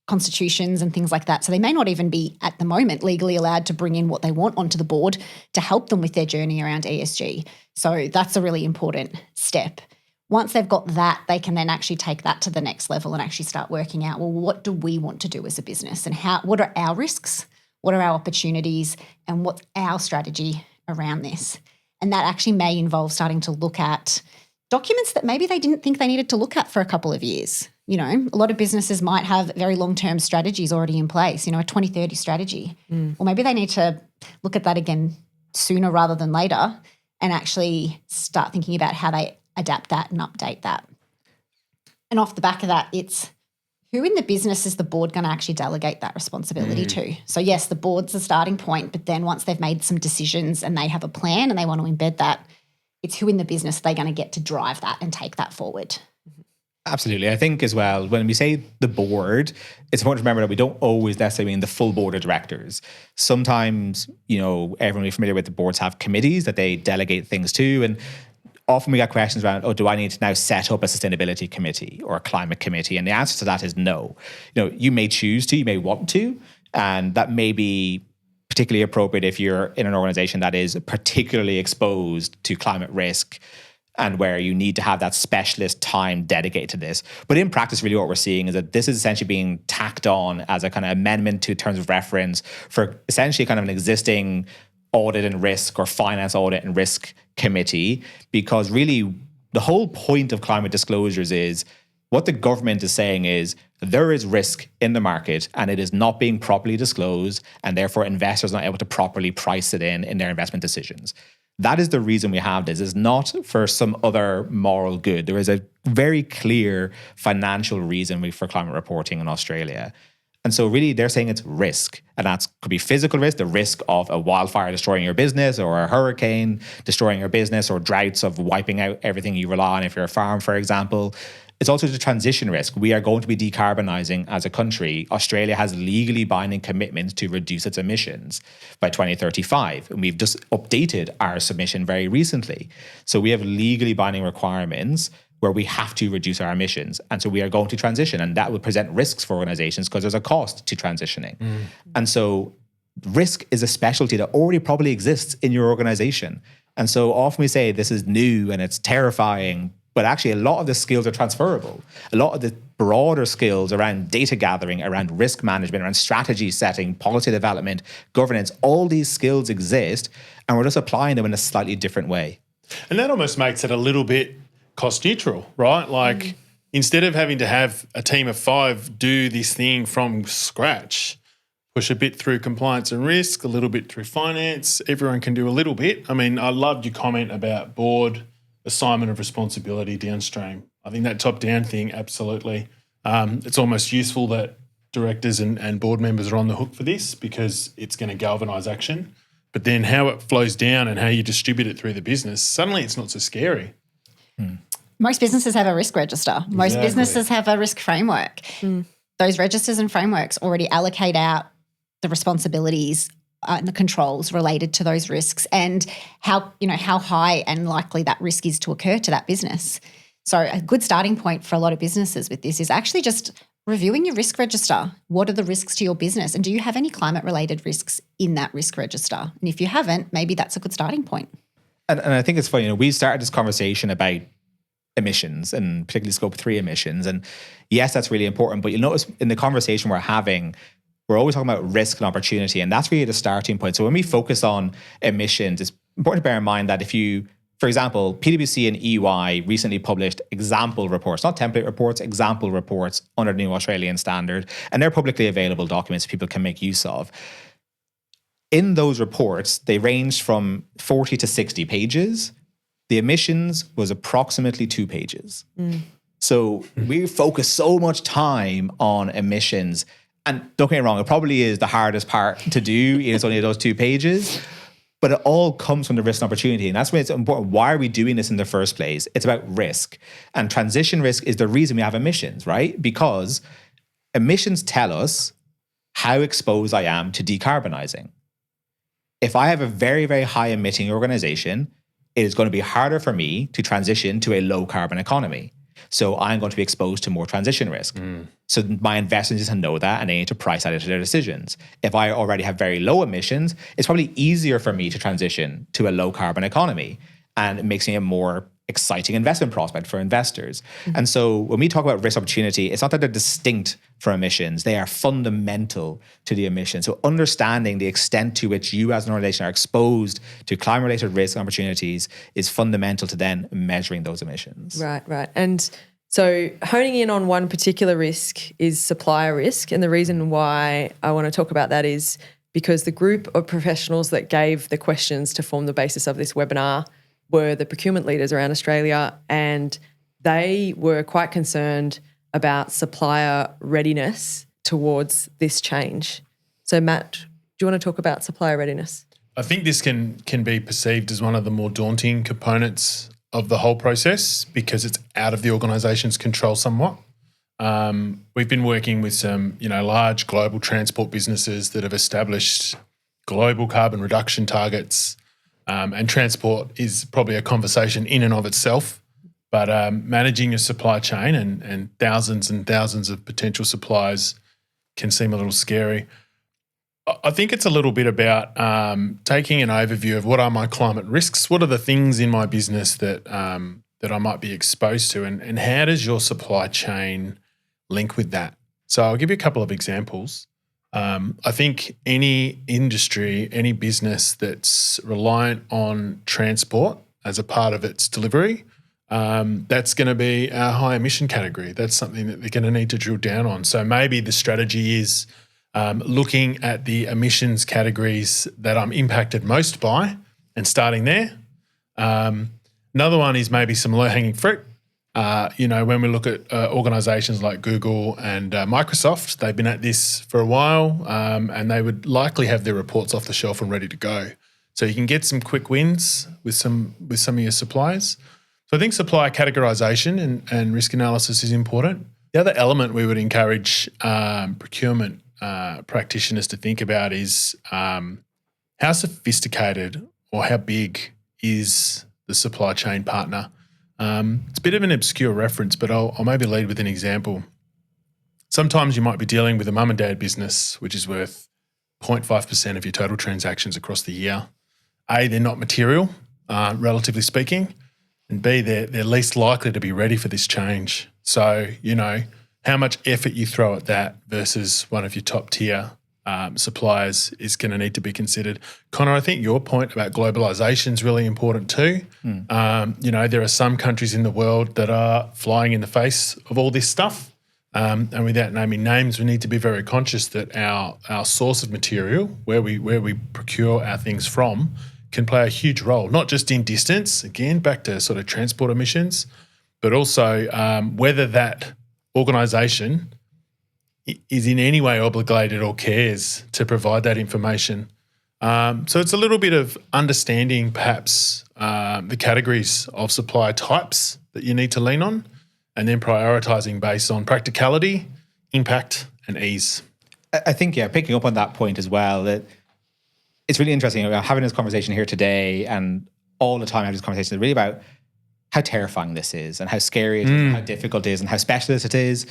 constitutions and things like that. So they may not even be at the moment legally allowed to bring in what they want onto the board to help them with their journey around ESG. So that's a really important step. Once they've got that, they can then actually take that to the next level and actually start working out, well, what do we want to do as a business, and what are our risks, what are our opportunities, and what's our strategy around this? And that actually may involve starting to look at documents that maybe they didn't think they needed to look at for a couple of years. You know, a lot of businesses might have very long-term strategies already in place, you know, a 2030 strategy. Or maybe they need to look at that again sooner rather than later and actually start thinking about how they adapt that and update that. And off the back of that, it's who in the business is the board going to actually delegate that responsibility to? So yes, the board's the starting point, but then once they've made some decisions and they have a plan and they want to embed that, it's who in the business they're going to get to drive that and take that forward. Absolutely. I think as well, when we say the board, it's important to remember that we don't always necessarily mean the full board of directors. Sometimes, you know, everyone will be familiar with the boards have committees that they delegate things to. And often we get questions around, do I need to now set up a sustainability committee or a climate committee? And the answer to that is no. You know, you may choose to, you may want to, and that may be particularly appropriate if you're in an organization that is particularly exposed to climate risk and where you need to have that specialist time dedicated to this. But in practice, really what we're seeing is that this is essentially being tacked on as a kind of amendment to terms of reference for essentially kind of an existing audit and risk or finance audit and risk committee, because really the whole point of climate disclosures is what the government is saying is there is risk in the market and it is not being properly disclosed, and therefore investors are not able to properly price it in their investment decisions. That is the reason we have this. It's not for some other moral good. There is a very clear financial reason for climate reporting in Australia. And so really they're saying it's risk. And that could be physical risk, the risk of a wildfire destroying your business or a hurricane destroying your business or droughts of wiping out everything you rely on if you're a farm, for example. It's also the transition risk. We are going to be decarbonising as a country. Australia has legally binding commitments to reduce its emissions by 2035. And we've just updated our submission very recently. So we have legally binding requirements where we have to reduce our emissions. And so we are going to transition, and that will present risks for organizations because there's a cost to transitioning. And so risk is a specialty that already probably exists in your organization. And so often we say this is new and it's terrifying, but actually a lot of the skills are transferable. A lot of the broader skills around data gathering, around risk management, around strategy setting, policy development, governance, all these skills exist, and we're just applying them in a slightly different way. And that almost makes it a little bit cost neutral, right? Like instead of having to have a team of 5 do this thing from scratch, push a bit through compliance and risk, a little bit through finance, everyone can do a little bit. I mean, I loved your comment about board assignment of responsibility downstream. I think that top-down thing, absolutely. It's almost useful that directors and board members are on the hook for this because it's going to galvanise action. But then how it flows down and how you distribute it through the business, suddenly it's not so scary. Most businesses have a risk register. Most businesses have a risk framework. Those registers and frameworks already allocate out the responsibilities and the controls related to those risks and how high and likely that risk is to occur to that business. So a good starting point for a lot of businesses with this is actually just reviewing your risk register. What are the risks to your business? And do you have any climate-related risks in that risk register? And if you haven't, maybe that's a good starting point. And I think it's funny, we started this conversation about emissions and particularly scope 3 emissions. And yes, that's really important. But you'll notice in the conversation we're having, we're always talking about risk and opportunity. And that's really the starting point. So when we focus on emissions, it's important to bear in mind that if you, for example, PwC and EY recently published example reports, not template reports, example reports under the new Australian standard. And they're publicly available documents people can make use of. In those reports, they ranged from 40 to 60 pages. The emissions was approximately 2 pages. So we focus so much time on emissions. And don't get me wrong, it probably is the hardest part to do. It's only those 2 pages. But it all comes from the risk and opportunity. And that's why it's important. Why are we doing this in the first place? It's about risk. And transition risk is the reason we have emissions, right? Because emissions tell us how exposed I am to decarbonizing. If I have a very, very high emitting organization, it is going to be harder for me to transition to a low carbon economy. So I'm going to be exposed to more transition risk. So my investors need to know that and they need to price that into their decisions. If I already have very low emissions, it's probably easier for me to transition to a low carbon economy. And it makes me a more exciting investment prospect for investors. And so when we talk about risk opportunity, it's not that they're distinct from emissions. They are fundamental to the emissions. So understanding the extent to which you as an organization are exposed to climate-related risk and opportunities is fundamental to then measuring those emissions. Right. And so honing in on one particular risk is supplier risk. And the reason why I want to talk about that is because the group of professionals that gave the questions to form the basis of this webinar were the procurement leaders around Australia, and they were quite concerned about supplier readiness towards this change. So Matt, do you want to talk about supplier readiness? I think this can be perceived as one of the more daunting components of the whole process because it's out of the organisation's control somewhat. We've been working with some, large global transport businesses that have established global carbon reduction targets, and transport is probably a conversation in and of itself. But managing a supply chain and thousands of potential suppliers can seem a little scary. I think it's a little bit about taking an overview of what are my climate risks, what are the things in my business that I might be exposed to, and how does your supply chain link with that? So I'll give you a couple of examples. I think any industry, any business that's reliant on transport as a part of its delivery, that's going to be a high emission category. That's something that they're going to need to drill down on. So maybe the strategy is looking at the emissions categories that I'm impacted most by and starting there. Another one is maybe some low-hanging fruit. When we look at organisations like Google and Microsoft, they've been at this for a while, and they would likely have their reports off the shelf and ready to go. So you can get some quick wins with some of your suppliers. So I think supplier categorisation and risk analysis is important. The other element we would encourage procurement practitioners to think about is how sophisticated or how big is the supply chain partner. It's a bit of an obscure reference, but I'll maybe lead with an example. Sometimes you might be dealing with a mum and dad business, which is worth 0.5% of your total transactions across the year. A, they're not material, relatively speaking, and B, they're least likely to be ready for this change. So, how much effort you throw at that versus one of your top tier suppliers is going to need to be considered. Conor, I think your point about globalisation is really important too. There are some countries in the world that are flying in the face of all this stuff. And without naming names, we need to be very conscious that our source of material, where we procure our things from, can play a huge role, not just in distance, again, back to sort of transport emissions, but also whether that organisation is in any way obligated or cares to provide that information. So it's a little bit of understanding perhaps the categories of supply types that you need to lean on, and then prioritising based on practicality, impact and ease. I think, picking up on that point as well, that it's really interesting having this conversation here today, and all the time I have this conversation is really about how terrifying this is and how scary it is and how difficult it is and how specialist it is.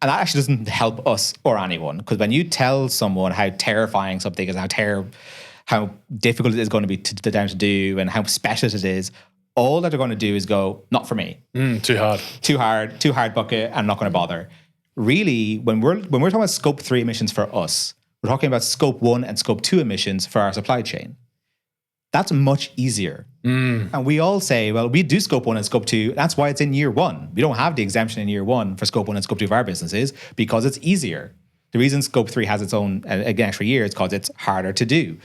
And that actually doesn't help us or anyone, because when you tell someone how terrifying something is, how difficult it is going to be to them to do and how specialist it is, all that they're going to do is go, not for me. Too hard bucket, I'm not going to bother. Really, when we're talking about scope 3 emissions for us, we're talking about scope 1 and scope 2 emissions for our supply chain. That's much easier. And we all say, well, we do scope 1 and scope 2. That's why it's in year 1. We don't have the exemption in year 1 for scope 1 and scope 2 of our businesses because it's easier. The reason scope 3 has its own extra year is because it's harder to do.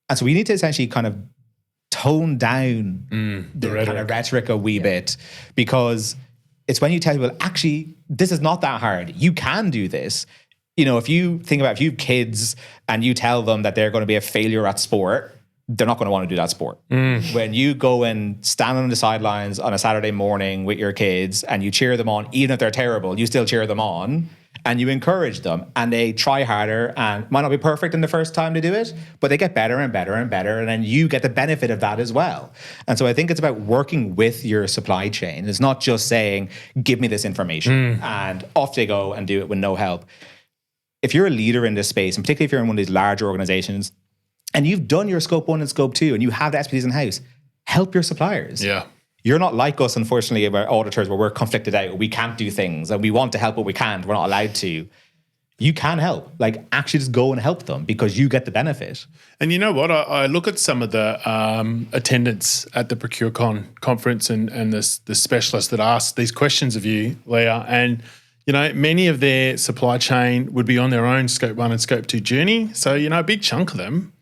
And so we need to essentially kind of tone down the kind of rhetoric a wee bit, because it's when you tell people, actually, this is not that hard. You can do this. If you think about if you have kids and you tell them that they're going to be a failure at sport, they're not going to want to do that sport. When you go and stand on the sidelines on a Saturday morning with your kids and you cheer them on, even if they're terrible, you still cheer them on and you encourage them, and they try harder and might not be perfect in the first time they do it, but they get better and better and better, and then you get the benefit of that as well. And so I think it's about working with your supply chain. It's not just saying, give me this information and off they go and do it with no help. If you're a leader in this space, and particularly if you're in one of these larger organizations, and you've done your scope 1 and scope 2 and you have the expertise in-house, help your suppliers. Yeah. You're not like us, unfortunately, about auditors where we're conflicted out. We can't do things and we want to help, but we can't. We're not allowed to. You can help. Like, actually just go and help them because you get the benefit. And you know what? I look at some of the attendance at the ProcureCon conference and the specialists that ask these questions of you, Leah, and many of their supply chain would be on their own Scope 1 and Scope 2 journey. So, a big chunk of them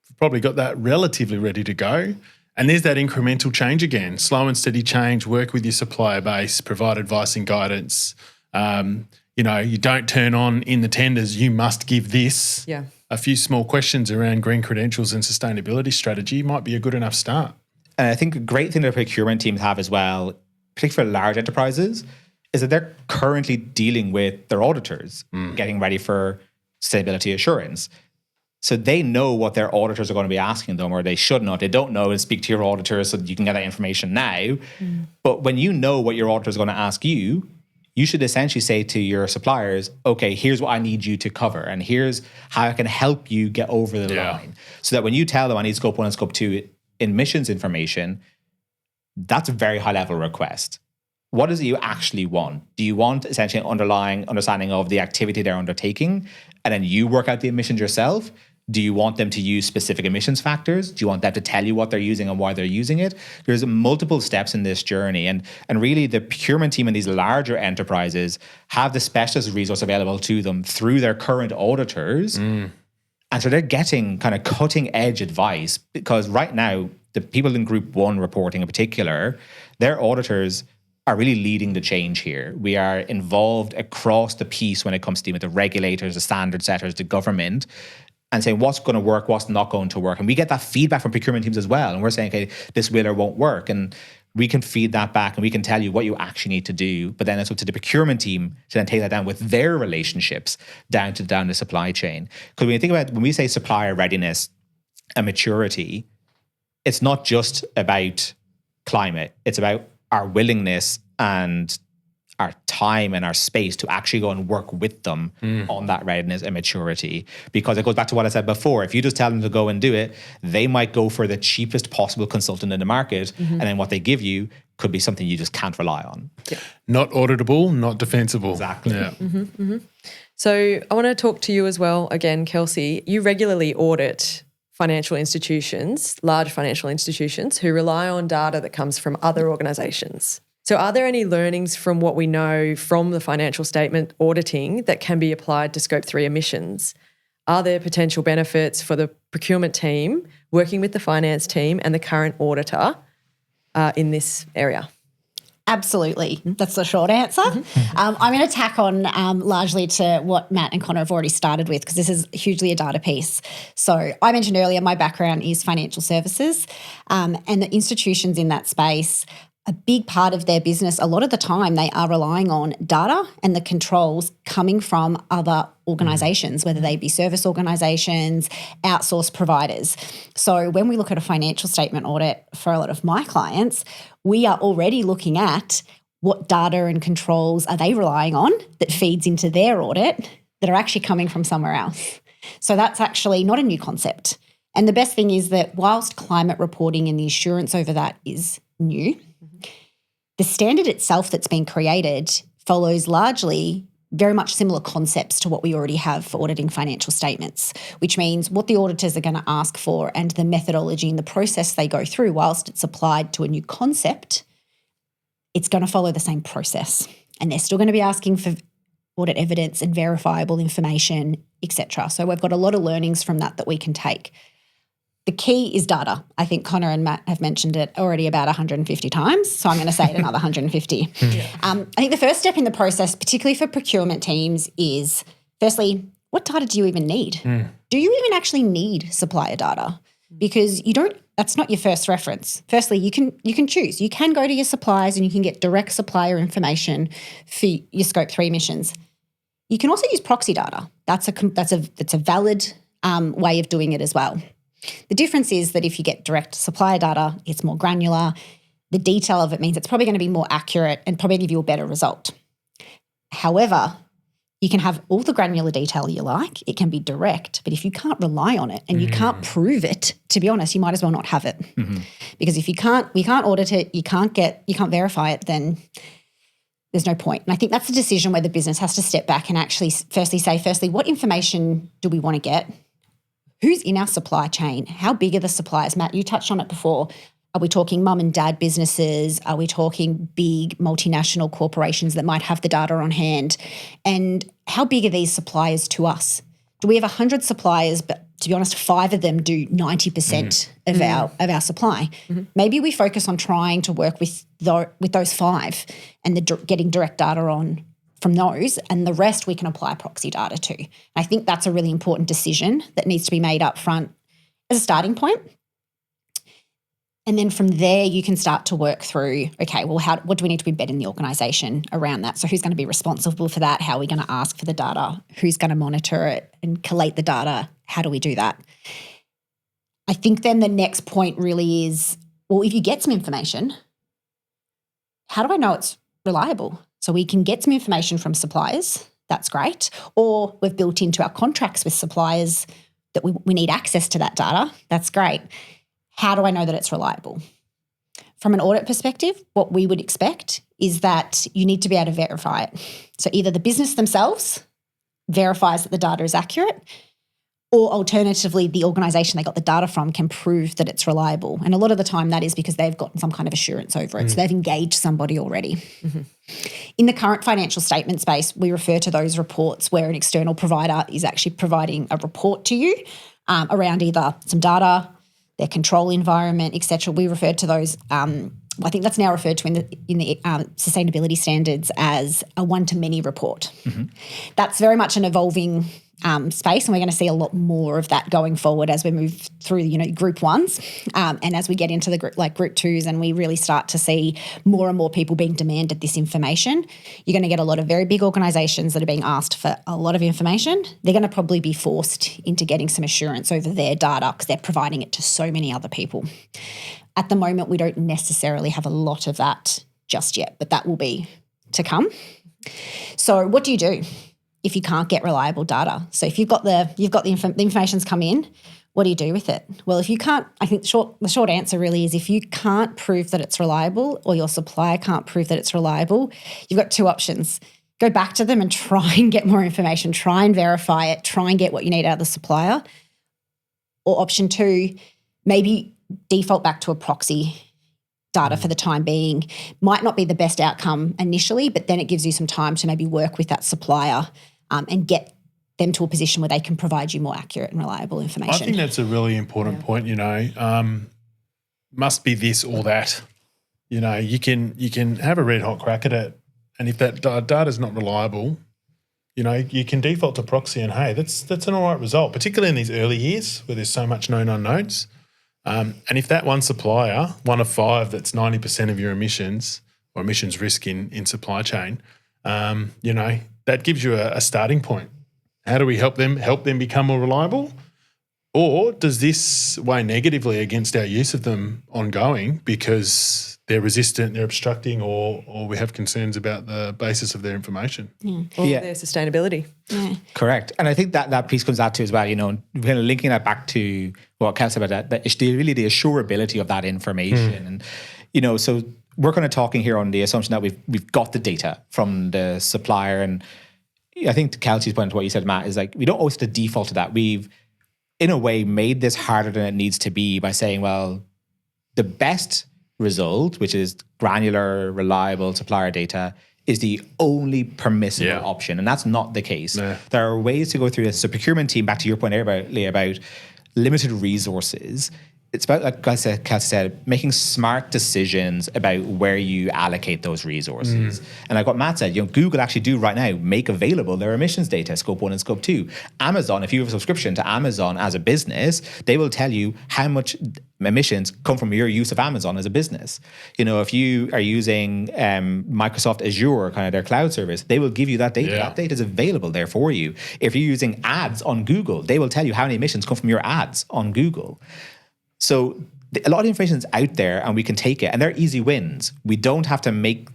have probably got that relatively ready to go. And there's that incremental change again, slow and steady change, work with your supplier base, provide advice and guidance. You don't turn on in the tenders, you must give this. Yeah. A few small questions around green credentials and sustainability strategy might be a good enough start. And I think a great thing that procurement teams have as well, particularly for large enterprises, is that they're currently dealing with their auditors, getting ready for sustainability assurance. So they know what their auditors are going to be asking them, or they should know. If they don't know, and speak to your auditors so that you can get that information now. But when you know what your auditor is going to ask you, you should essentially say to your suppliers, okay, here's what I need you to cover, and here's how I can help you get over the line. So that when you tell them I need Scope 1 and Scope 2 emissions information, that's a very high level request. What is it you actually want? Do you want essentially an underlying understanding of the activity they're undertaking, and then you work out the emissions yourself? Do you want them to use specific emissions factors? Do you want them to tell you what they're using and why they're using it? There's multiple steps in this journey. And really the procurement team in these larger enterprises have the specialist resource available to them through their current auditors. And so they're getting kind of cutting edge advice, because right now, the people in Group 1 reporting in particular, their auditors are really leading the change here. We are involved across the piece when it comes to dealing with the regulators, the standard setters, the government, and saying what's going to work, what's not going to work. And we get that feedback from procurement teams as well. And we're saying, okay, this will or won't work. And we can feed that back and we can tell you what you actually need to do. But then it's up to the procurement team to then take that down with their relationships down the supply chain. Because when we say supplier readiness and maturity, it's not just about climate. It's about our willingness and our time and our space to actually go and work with them on that readiness and maturity. Because it goes back to what I said before. If you just tell them to go and do it, they might go for the cheapest possible consultant in the market. And then what they give you could be something you just can't rely on. Yeah. Not auditable, not defensible. Exactly. Yeah. So I want to talk to you as well, again, Kelsey. You regularly audit financial institutions, large financial institutions, who rely on data that comes from other organisations. So are there any learnings from what we know from the financial statement auditing that can be applied to Scope 3 emissions? Are there potential benefits for the procurement team working with the finance team and the current auditor in this area? Absolutely. That's the short answer. I'm going to tack on largely to what Matt and Conor have already started with, because this is hugely a data piece. So I mentioned earlier my background is financial services, and the institutions in that space, a big part of their business, a lot of the time they are relying on data and the controls coming from other organisations, whether they be service organisations, outsourced providers. So when we look at a financial statement audit for a lot of my clients, we are already looking at what data and controls are they relying on that feeds into their audit that are actually coming from somewhere else. So that's actually not a new concept. And the best thing is that whilst climate reporting and the assurance over that is new, the standard itself that's been created follows largely very much similar concepts to what we already have for auditing financial statements, which means what the auditors are going to ask for and the methodology and the process they go through, whilst it's applied to a new concept, it's going to follow the same process. And they're still going to be asking for audit evidence and verifiable information, etc. So we've got a lot of learnings from that we can take. The key is data. I think Conor and Matt have mentioned it already about 150 times, so I'm going to say it another 150. I think the first step in the process, particularly for procurement teams, is firstly, what data do you even need? Do you even actually need supplier data? Because that's not your first reference. Firstly, you can choose. You can go to your suppliers and you can get direct supplier information for your Scope 3 emissions. You can also use proxy data. That's a valid way of doing it as well. The difference is that if you get direct supplier data, it's more granular. The detail of it means it's probably going to be more accurate and probably give you a better result. However, you can have all the granular detail you like. It can be direct, but if you can't rely on it and you can't prove it, to be honest, you might as well not have it. Because if you can't audit it, you can't verify it, then there's no point. And I think that's a decision where the business has to step back and actually firstly, what information do we want to get? Who's in our supply chain? How big are the suppliers? Matt, you touched on it before. Are we talking mum and dad businesses? Are we talking big multinational corporations that might have the data on hand? And how big are these suppliers to us? Do we have 100 suppliers, but to be honest, 5 of them do 90% of our supply? Maybe we focus on trying to work with those 5 and getting direct data on from those, and the rest we can apply proxy data to. And I think that's a really important decision that needs to be made up front as a starting point. And then from there, you can start to work through, okay, well, what do we need to embed in the organisation around that? So who's going to be responsible for that? How are we going to ask for the data? Who's going to monitor it and collate the data? How do we do that? I think then the next point really is, well, if you get some information, how do I know it's reliable? So we can get some information from suppliers. That's great. Or we've built into our contracts with suppliers that we need access to that data. That's great. How do I know that it's reliable? From an audit perspective, what we would expect is that you need to be able to verify it. So either the business themselves verifies that the data is accurate, or alternatively, the organisation they got the data from can prove that it's reliable. And a lot of the time that is because they've gotten some kind of assurance over it. So they've engaged somebody already. In the current financial statement space, we refer to those reports where an external provider is actually providing a report to you around either some data, their control environment, etc. We refer to those. I think that's now referred to in the sustainability standards as a one-to-many report. That's very much an evolving space, and we're going to see a lot more of that going forward as we move through, group 1s, and as we get into the group 2s, and we really start to see more and more people being demanded this information. You're going to get a lot of very big organisations that are being asked for a lot of information. They're going to probably be forced into getting some assurance over their data because they're providing it to so many other people. At the moment, we don't necessarily have a lot of that just yet, but that will be to come. So what do you do if you can't get reliable data? So if the information's come in, what do you do with it? Well, if you can't, I think the short answer really is if you can't prove that it's reliable, or your supplier can't prove that it's reliable, you've got 2 options. Go back to them and try and get more information, try and verify it, try and get what you need out of the supplier. Or option 2, maybe default back to a proxy data for the time being. Might not be the best outcome initially, but then it gives you some time to maybe work with that supplier and get them to a position where they can provide you more accurate and reliable information. I think that's a really important point, must be this or that. You can have a red hot crack at it, and if that data is not reliable, you can default to proxy, and hey, that's an all right result, particularly in these early years where there's so much known unknowns. And if that one supplier, one of 5, that's 90% of your emissions or emissions risk in supply chain, that gives you a starting point. How do we help them become more reliable? Or does this weigh negatively against our use of them ongoing because they're resistant, they're obstructing, or we have concerns about the basis of their information? Or their sustainability. Correct. And I think that piece comes out to as well, kind of linking that back to what Kelsey said about that, really the assurability of that information. And, so we're kind of talking here on the assumption that we've got the data from the supplier. And I think to Kelsey's point to what you said, Matt, is we don't always have to default to that. We've, in a way, made this harder than it needs to be by saying, well, the best result, which is granular, reliable supplier data, is the only permissible option. And that's not the case. Yeah. There are ways to go through this. So procurement team, back to your point earlier, Leah, about limited resources. It's about, like Kelsey said, making smart decisions about where you allocate those resources. And like what Matt said, Google actually do right now make available their emissions data, Scope 1 and Scope 2. Amazon, if you have a subscription to Amazon as a business, they will tell you how much emissions come from your use of Amazon as a business. If you are using Microsoft Azure, kind of their cloud service, they will give you that data. Yeah. That data is available there for you. If you're using ads on Google, they will tell you how many emissions come from your ads on Google. So a lot of information is out there and we can take it, and they're easy wins. We don't have to make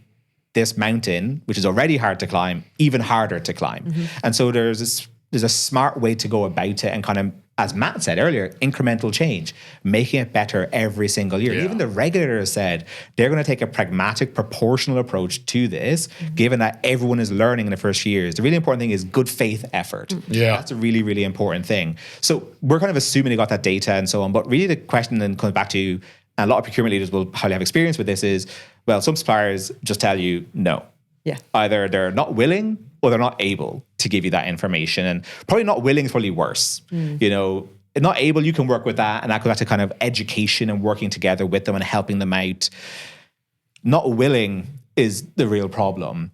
this mountain, which is already hard to climb, even harder to climb. And so there's this there's a smart way to go about it, and kind of, as Matt said earlier, incremental change, making it better every single year. Yeah. Even the regulators said they're going to take a pragmatic, proportional approach to this, given that everyone is learning in the first few years. The really important thing is good faith effort. Yeah. That's a really, really important thing. So we're kind of assuming they got that data and so on, but really the question then comes back to, and a lot of procurement leaders will probably have experience with this, is, well, some suppliers just tell you no. Yeah. Either they're not willing or they're not able to give you that information. And probably not willing is probably worse. You know, not able, you can work with that. And that goes back to kind of education and working together with them and helping them out. Not willing is the real problem.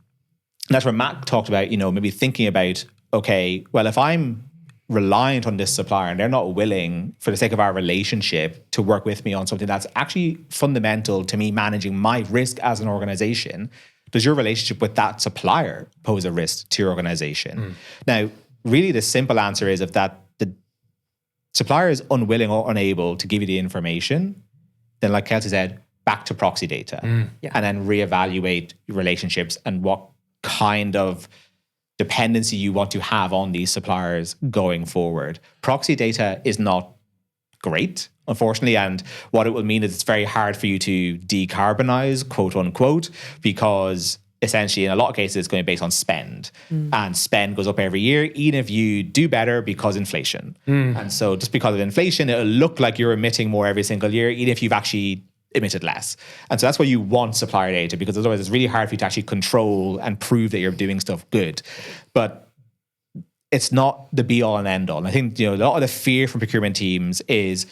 And that's where Matt talked about, you know, maybe thinking about, okay, well, if I'm reliant on this supplier and they're not willing, for the sake of our relationship, to work with me on something that's actually fundamental to me managing my risk as an organization, does your relationship with that supplier pose a risk to your organization? Now, really the simple answer is, if that the supplier is unwilling or unable to give you the information, then like Kelsey said, back to proxy data and then reevaluate your relationships and what kind of dependency you want to have on these suppliers going forward. Proxy data is not great, unfortunately, and what it will mean is it's very hard for you to decarbonize, quote unquote, because essentially in a lot of cases it's going to be based on spend, and spend goes up every year, even if you do better because inflation. And so just because of inflation, it'll look like you're emitting more every single year, even if you've actually emitted less. And so that's why you want supplier data, because otherwise it's really hard for you to actually control and prove that you're doing stuff good. But it's not the be all and end all. And I think, you know, a lot of the fear from procurement teams is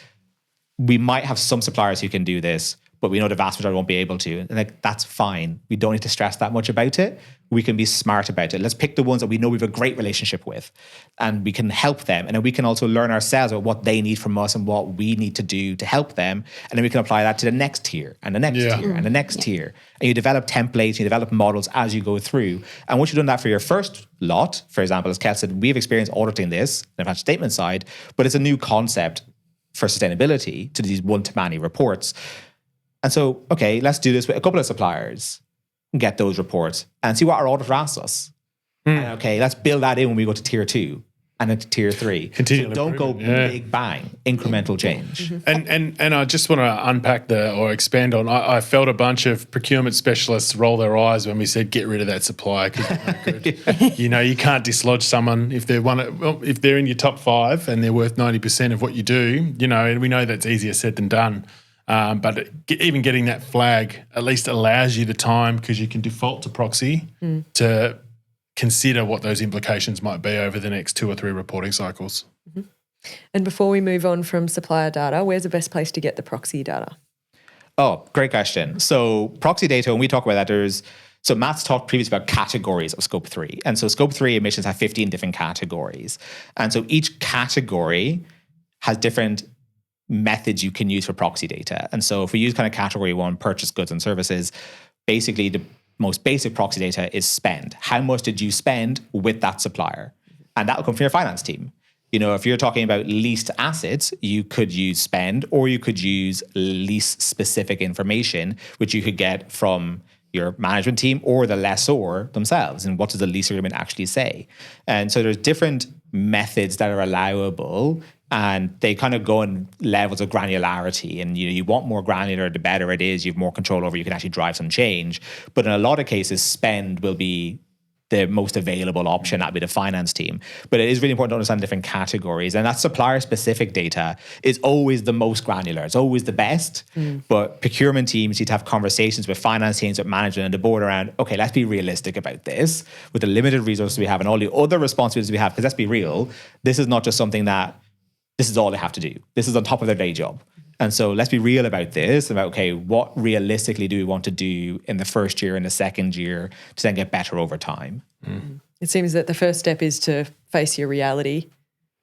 we might have some suppliers who can do this, but we know the vast majority won't be able to. And like, that's fine. We don't need to stress that much about it. We can be smart about it. Let's pick the ones that we know we have a great relationship with, and we can help them. And then we can also learn ourselves about what they need from us and what we need to do to help them. And then we can apply that to the next tier and the next tier and the next tier. And you develop templates, you develop models as you go through. And once you've done that for your first lot, for example, as Kelsey said, we've experienced auditing this on the financial statement side, but it's a new concept for sustainability to these one-to-many reports. And so, okay, let's do this with a couple of suppliers and get those reports and see what our auditor asks us. And okay, let's build that in when we go to tier 2 and then to tier 3. Continual So don't go big bang, incremental change. And I just want to unpack or expand on, I felt a bunch of procurement specialists roll their eyes when we said get rid of that supplier because they're no good. You know, you can't dislodge someone if they're in your top 5 and they're worth 90% of what you do, you know, and we know that's easier said than done. But even getting that flag at least allows you the time, because you can default to proxy to consider what those implications might be over the next 2 or 3 reporting cycles. And before we move on from supplier data, where's the best place to get the proxy data? Oh, great question. So proxy data, when we talk about that, so Matt's talked previously about categories of Scope 3. And so Scope 3 emissions have 15 different categories. And so each category has different methods you can use for proxy data. And so if we use kind of category 1, purchase goods and services, basically the most basic proxy data is spend. How much did you spend with that supplier? And that will come from your finance team. You know, if you're talking about leased assets, you could use spend, or you could use lease specific information, which you could get from your management team or the lessor themselves. And what does the lease agreement actually say? And so there's different methods that are allowable, and they kind of go in levels of granularity. And you want more granular, the better it is. You have more control over. You can actually drive some change. But in a lot of cases, spend will be the most available option. That'd be the finance team. But it is really important to understand different categories. And that supplier specific data is always the most granular. It's always the best. But procurement teams need to have conversations with finance teams, with management and the board around, okay, let's be realistic about this with the limited resources we have and all the other responsibilities we have. Because let's be real, this is not just something that this is all they have to do. This is on top of their day job. And so let's be real about this, about, okay, what realistically do we want to do in the first year and the second year to then get better over time? It seems that the first step is to face your reality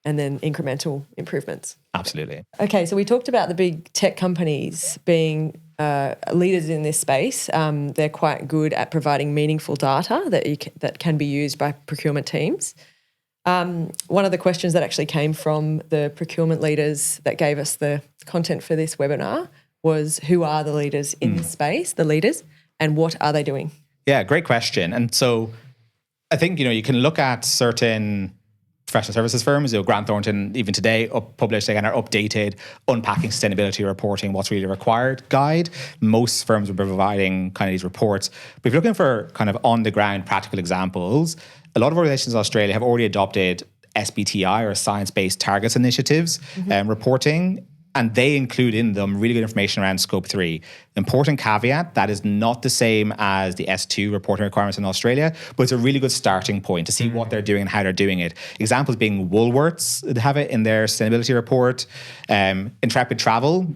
and then incremental improvements. Absolutely. Okay, so we talked about the big tech companies being leaders in this space. They're quite good at providing meaningful data that can be used by procurement teams. One of the questions that actually came from the procurement leaders that gave us the content for this webinar was, who are the leaders in this space, the leaders, and what are they doing? Yeah, great question. And so I think, you can look at certain professional services firms. Grant Thornton, even today, published again our updated Unpacking Sustainability Reporting, What's Really Required guide. Most firms will be providing kind of these reports. But if you're looking for kind of on-the-ground practical examples, a lot of organizations in Australia have already adopted SBTI, or Science-Based Targets Initiatives, reporting. And they include in them really good information around Scope 3. Important caveat, that is not the same as the S2 reporting requirements in Australia, but it's a really good starting point to see what they're doing and how they're doing it. Examples being Woolworths have it in their sustainability report. Intrepid Travel,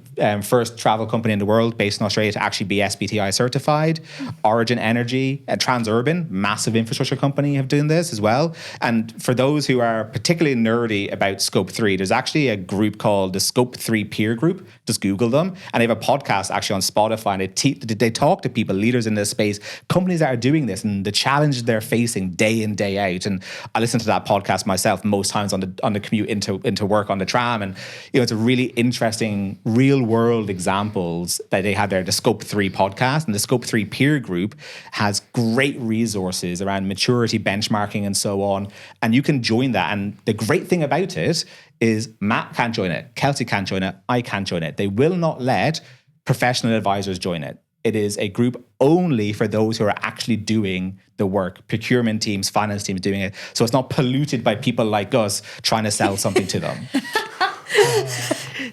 first travel company in the world based in Australia to actually be SBTI certified. Origin Energy, a Transurban, massive infrastructure company, have done this as well. And for those who are particularly nerdy about Scope 3, there's actually a group called the Scope 3 Peer Group. Just Google them. And they have a podcast actually on Spotify, and they talk to people, leaders in this space, companies that are doing this, and the challenges they're facing day in, day out. And I listen to that podcast myself most times on the commute into work on the tram. And it's a really interesting real world examples that they have there. The Scope 3 podcast and the Scope 3 Peer Group has great resources around maturity benchmarking and so on. And you can join that. And the great thing about it is Matt can't join it, Kelsey can't join it, I can't join it. They will not let professional advisors join it. It is a group only for those who are actually doing the work, procurement teams, finance teams doing it. So it's not polluted by people like us trying to sell something to them.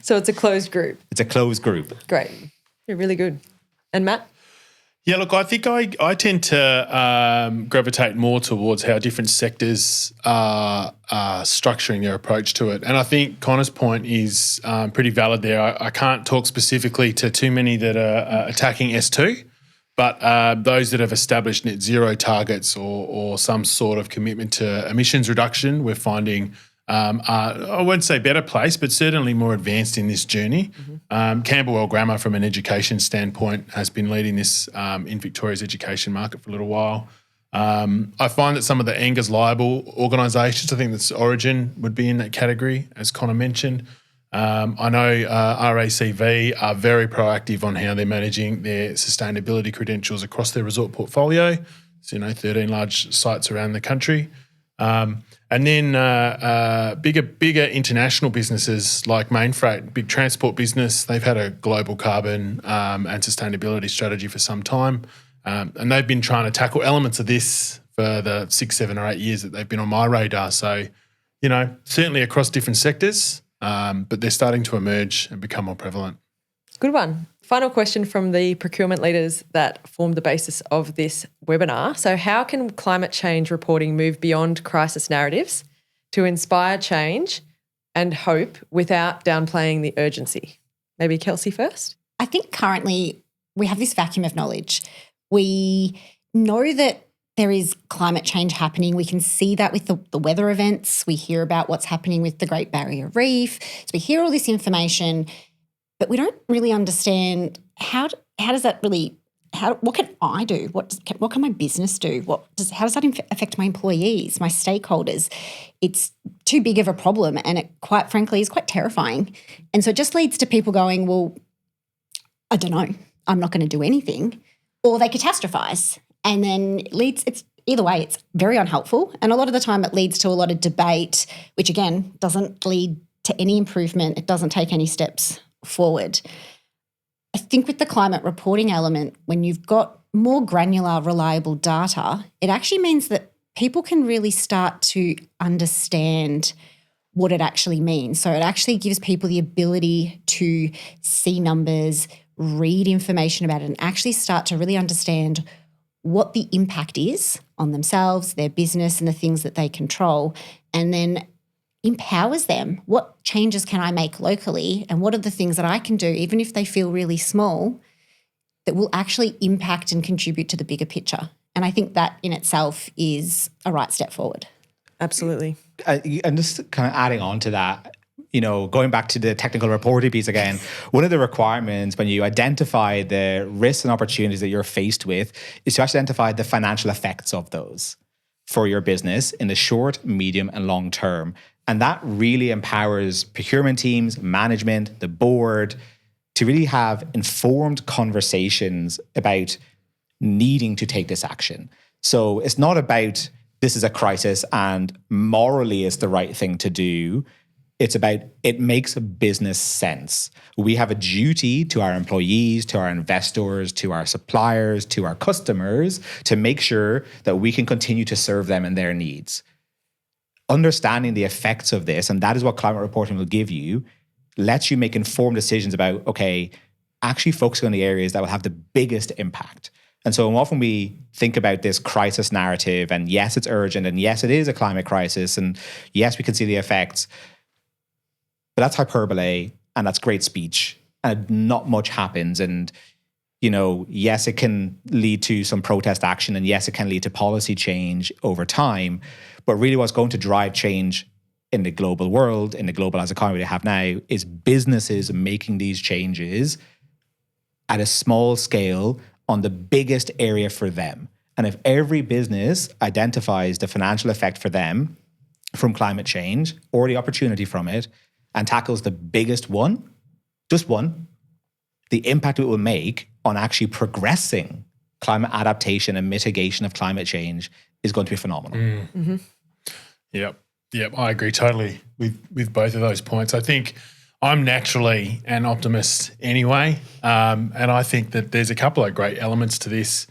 So it's a closed group. It's a closed group. Great. You're really good. And Matt? Yeah, look, I think I tend to gravitate more towards how different sectors are structuring their approach to it. And I think Conor's point is pretty valid there. I can't talk specifically to too many that are attacking S2, but those that have established net zero targets or some sort of commitment to emissions reduction, we're finding I won't say better place, but certainly more advanced in this journey. Camberwell Grammar, from an education standpoint, has been leading this in Victoria's education market for a little while. I find that some of the Angus liable organisations, I think that's Origin would be in that category, as Conor mentioned. I know RACV are very proactive on how they're managing their sustainability credentials across their resort portfolio. So, 13 large sites around the country. And then bigger international businesses like Mainfreight, big transport business, they've had a global carbon and sustainability strategy for some time. And they've been trying to tackle elements of this for the 6, 7 or 8 years that they've been on my radar. So, certainly across different sectors, but they're starting to emerge and become more prevalent. Good one. Final question from the procurement leaders that formed the basis of this webinar. So how can climate change reporting move beyond crisis narratives to inspire change and hope without downplaying the urgency? Maybe Kelsey first? I think currently we have this vacuum of knowledge. We know that there is climate change happening. We can see that with the weather events. We hear about what's happening with the Great Barrier Reef. So we hear all this information, but we don't really understand how does that really, what can I do? What can my business do? How does that affect my employees, my stakeholders? It's too big of a problem, and it quite frankly is quite terrifying. And so it just leads to people going, well, I don't know, I'm not going to do anything. Or they catastrophize. And then it's either way, it's very unhelpful. And a lot of the time it leads to a lot of debate, which again doesn't lead to any improvement. It doesn't take any steps forward. I think with the climate reporting element, when you've got more granular, reliable data, it actually means that people can really start to understand what it actually means. So it actually gives people the ability to see numbers, read information about it, and actually start to really understand what the impact is on themselves, their business, and the things that they control, and then empowers them. What changes can I make locally, and what are the things that I can do, even if they feel really small, that will actually impact and contribute to the bigger picture? And I think that in itself is a right step forward. Absolutely. And just kind of adding on to that, going back to the technical reporting piece again, one of the requirements when you identify the risks and opportunities that you're faced with is to actually identify the financial effects of those for your business in the short, medium, and long term. And that really empowers procurement teams, management, the board to really have informed conversations about needing to take this action. So it's not about this is a crisis and morally it's the right thing to do. It's about, it makes business sense. We have a duty to our employees, to our investors, to our suppliers, to our customers to make sure that we can continue to serve them and their needs. Understanding the effects of this, and that is what climate reporting will give you, lets you make informed decisions about, okay, actually focusing on the areas that will have the biggest impact. And so often we think about this crisis narrative, and yes, it's urgent, and yes, it is a climate crisis, and yes, we can see the effects. But that's hyperbole, and that's great speech, and not much happens. And, you know, yes, it can lead to some protest action, and yes, it can lead to policy change over time. But really what's going to drive change in the global world, in the globalized economy we have now, is businesses making these changes at a small scale on the biggest area for them. And if every business identifies the financial effect for them from climate change or the opportunity from it and tackles the biggest one, just one, the impact it will make on actually progressing climate adaptation and mitigation of climate change is going to be phenomenal. Mm-hmm. Yep, I agree totally with both of those points. I think I'm naturally an optimist anyway, and I think that there's a couple of great elements to this.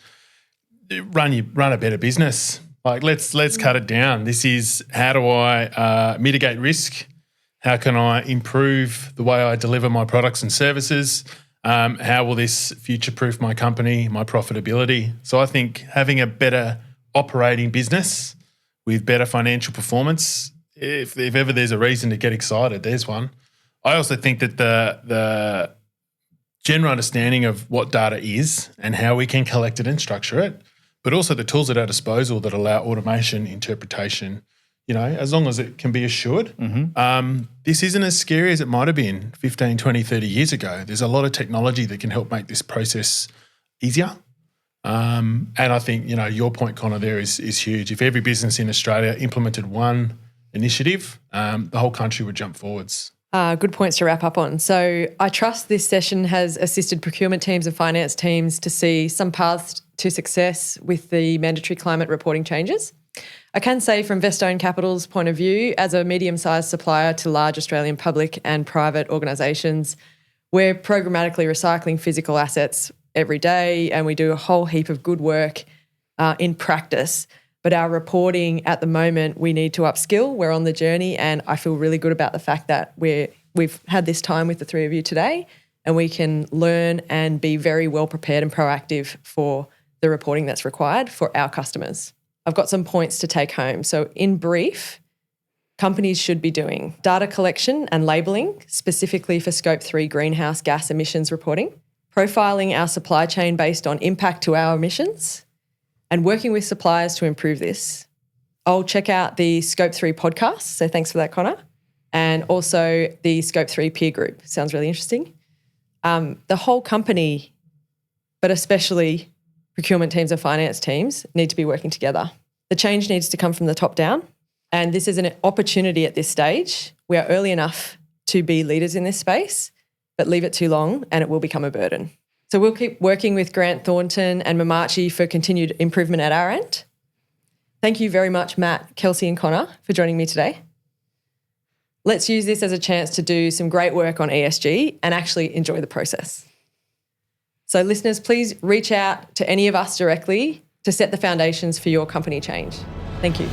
Run a better business. Like let's cut it down. This is, how do I mitigate risk? How can I improve the way I deliver my products and services? How will this future-proof my company, my profitability? So I think having a better operating business with better financial performance, if ever there's a reason to get excited, there's one. I also think that the general understanding of what data is and how we can collect it and structure it, but also the tools at our disposal that allow automation, interpretation, you know, as long as it can be assured. This isn't as scary as it might have been 15, 20, 30 years ago. There's a lot of technology that can help make this process easier. And I think, you know, your point, Conor, there is huge. If every business in Australia implemented one initiative, the whole country would jump forwards. Good points to wrap up on. So I trust this session has assisted procurement teams and finance teams to see some paths to success with the mandatory climate reporting changes. I can say from Vestone Capital's point of view, as a medium-sized supplier to large Australian public and private organisations, we're programmatically recycling physical assets every day, and we do a whole heap of good work in practice. But our reporting at the moment, we need to upskill. We're on the journey, and I feel really good about the fact that we've had this time with the three of you today, and we can learn and be very well prepared and proactive for the reporting that's required for our customers. I've got some points to take home. So in brief, companies should be doing data collection and labelling, specifically for Scope 3 greenhouse gas emissions reporting, profiling our supply chain based on impact to our emissions, and working with suppliers to improve this. I'll check out the Scope 3 podcast, so thanks for that, Conor, and also the Scope 3 peer group. Sounds really interesting. The whole company, but especially procurement teams and finance teams, need to be working together. The change needs to come from the top down, and this is an opportunity at this stage. We are early enough to be leaders in this space, but leave it too long and it will become a burden. So we'll keep working with Grant Thornton and Mamachi for continued improvement at our end. Thank you very much, Matt, Kelsey and Conor, for joining me today. Let's use this as a chance to do some great work on ESG and actually enjoy the process. So listeners, please reach out to any of us directly to set the foundations for your company change. Thank you.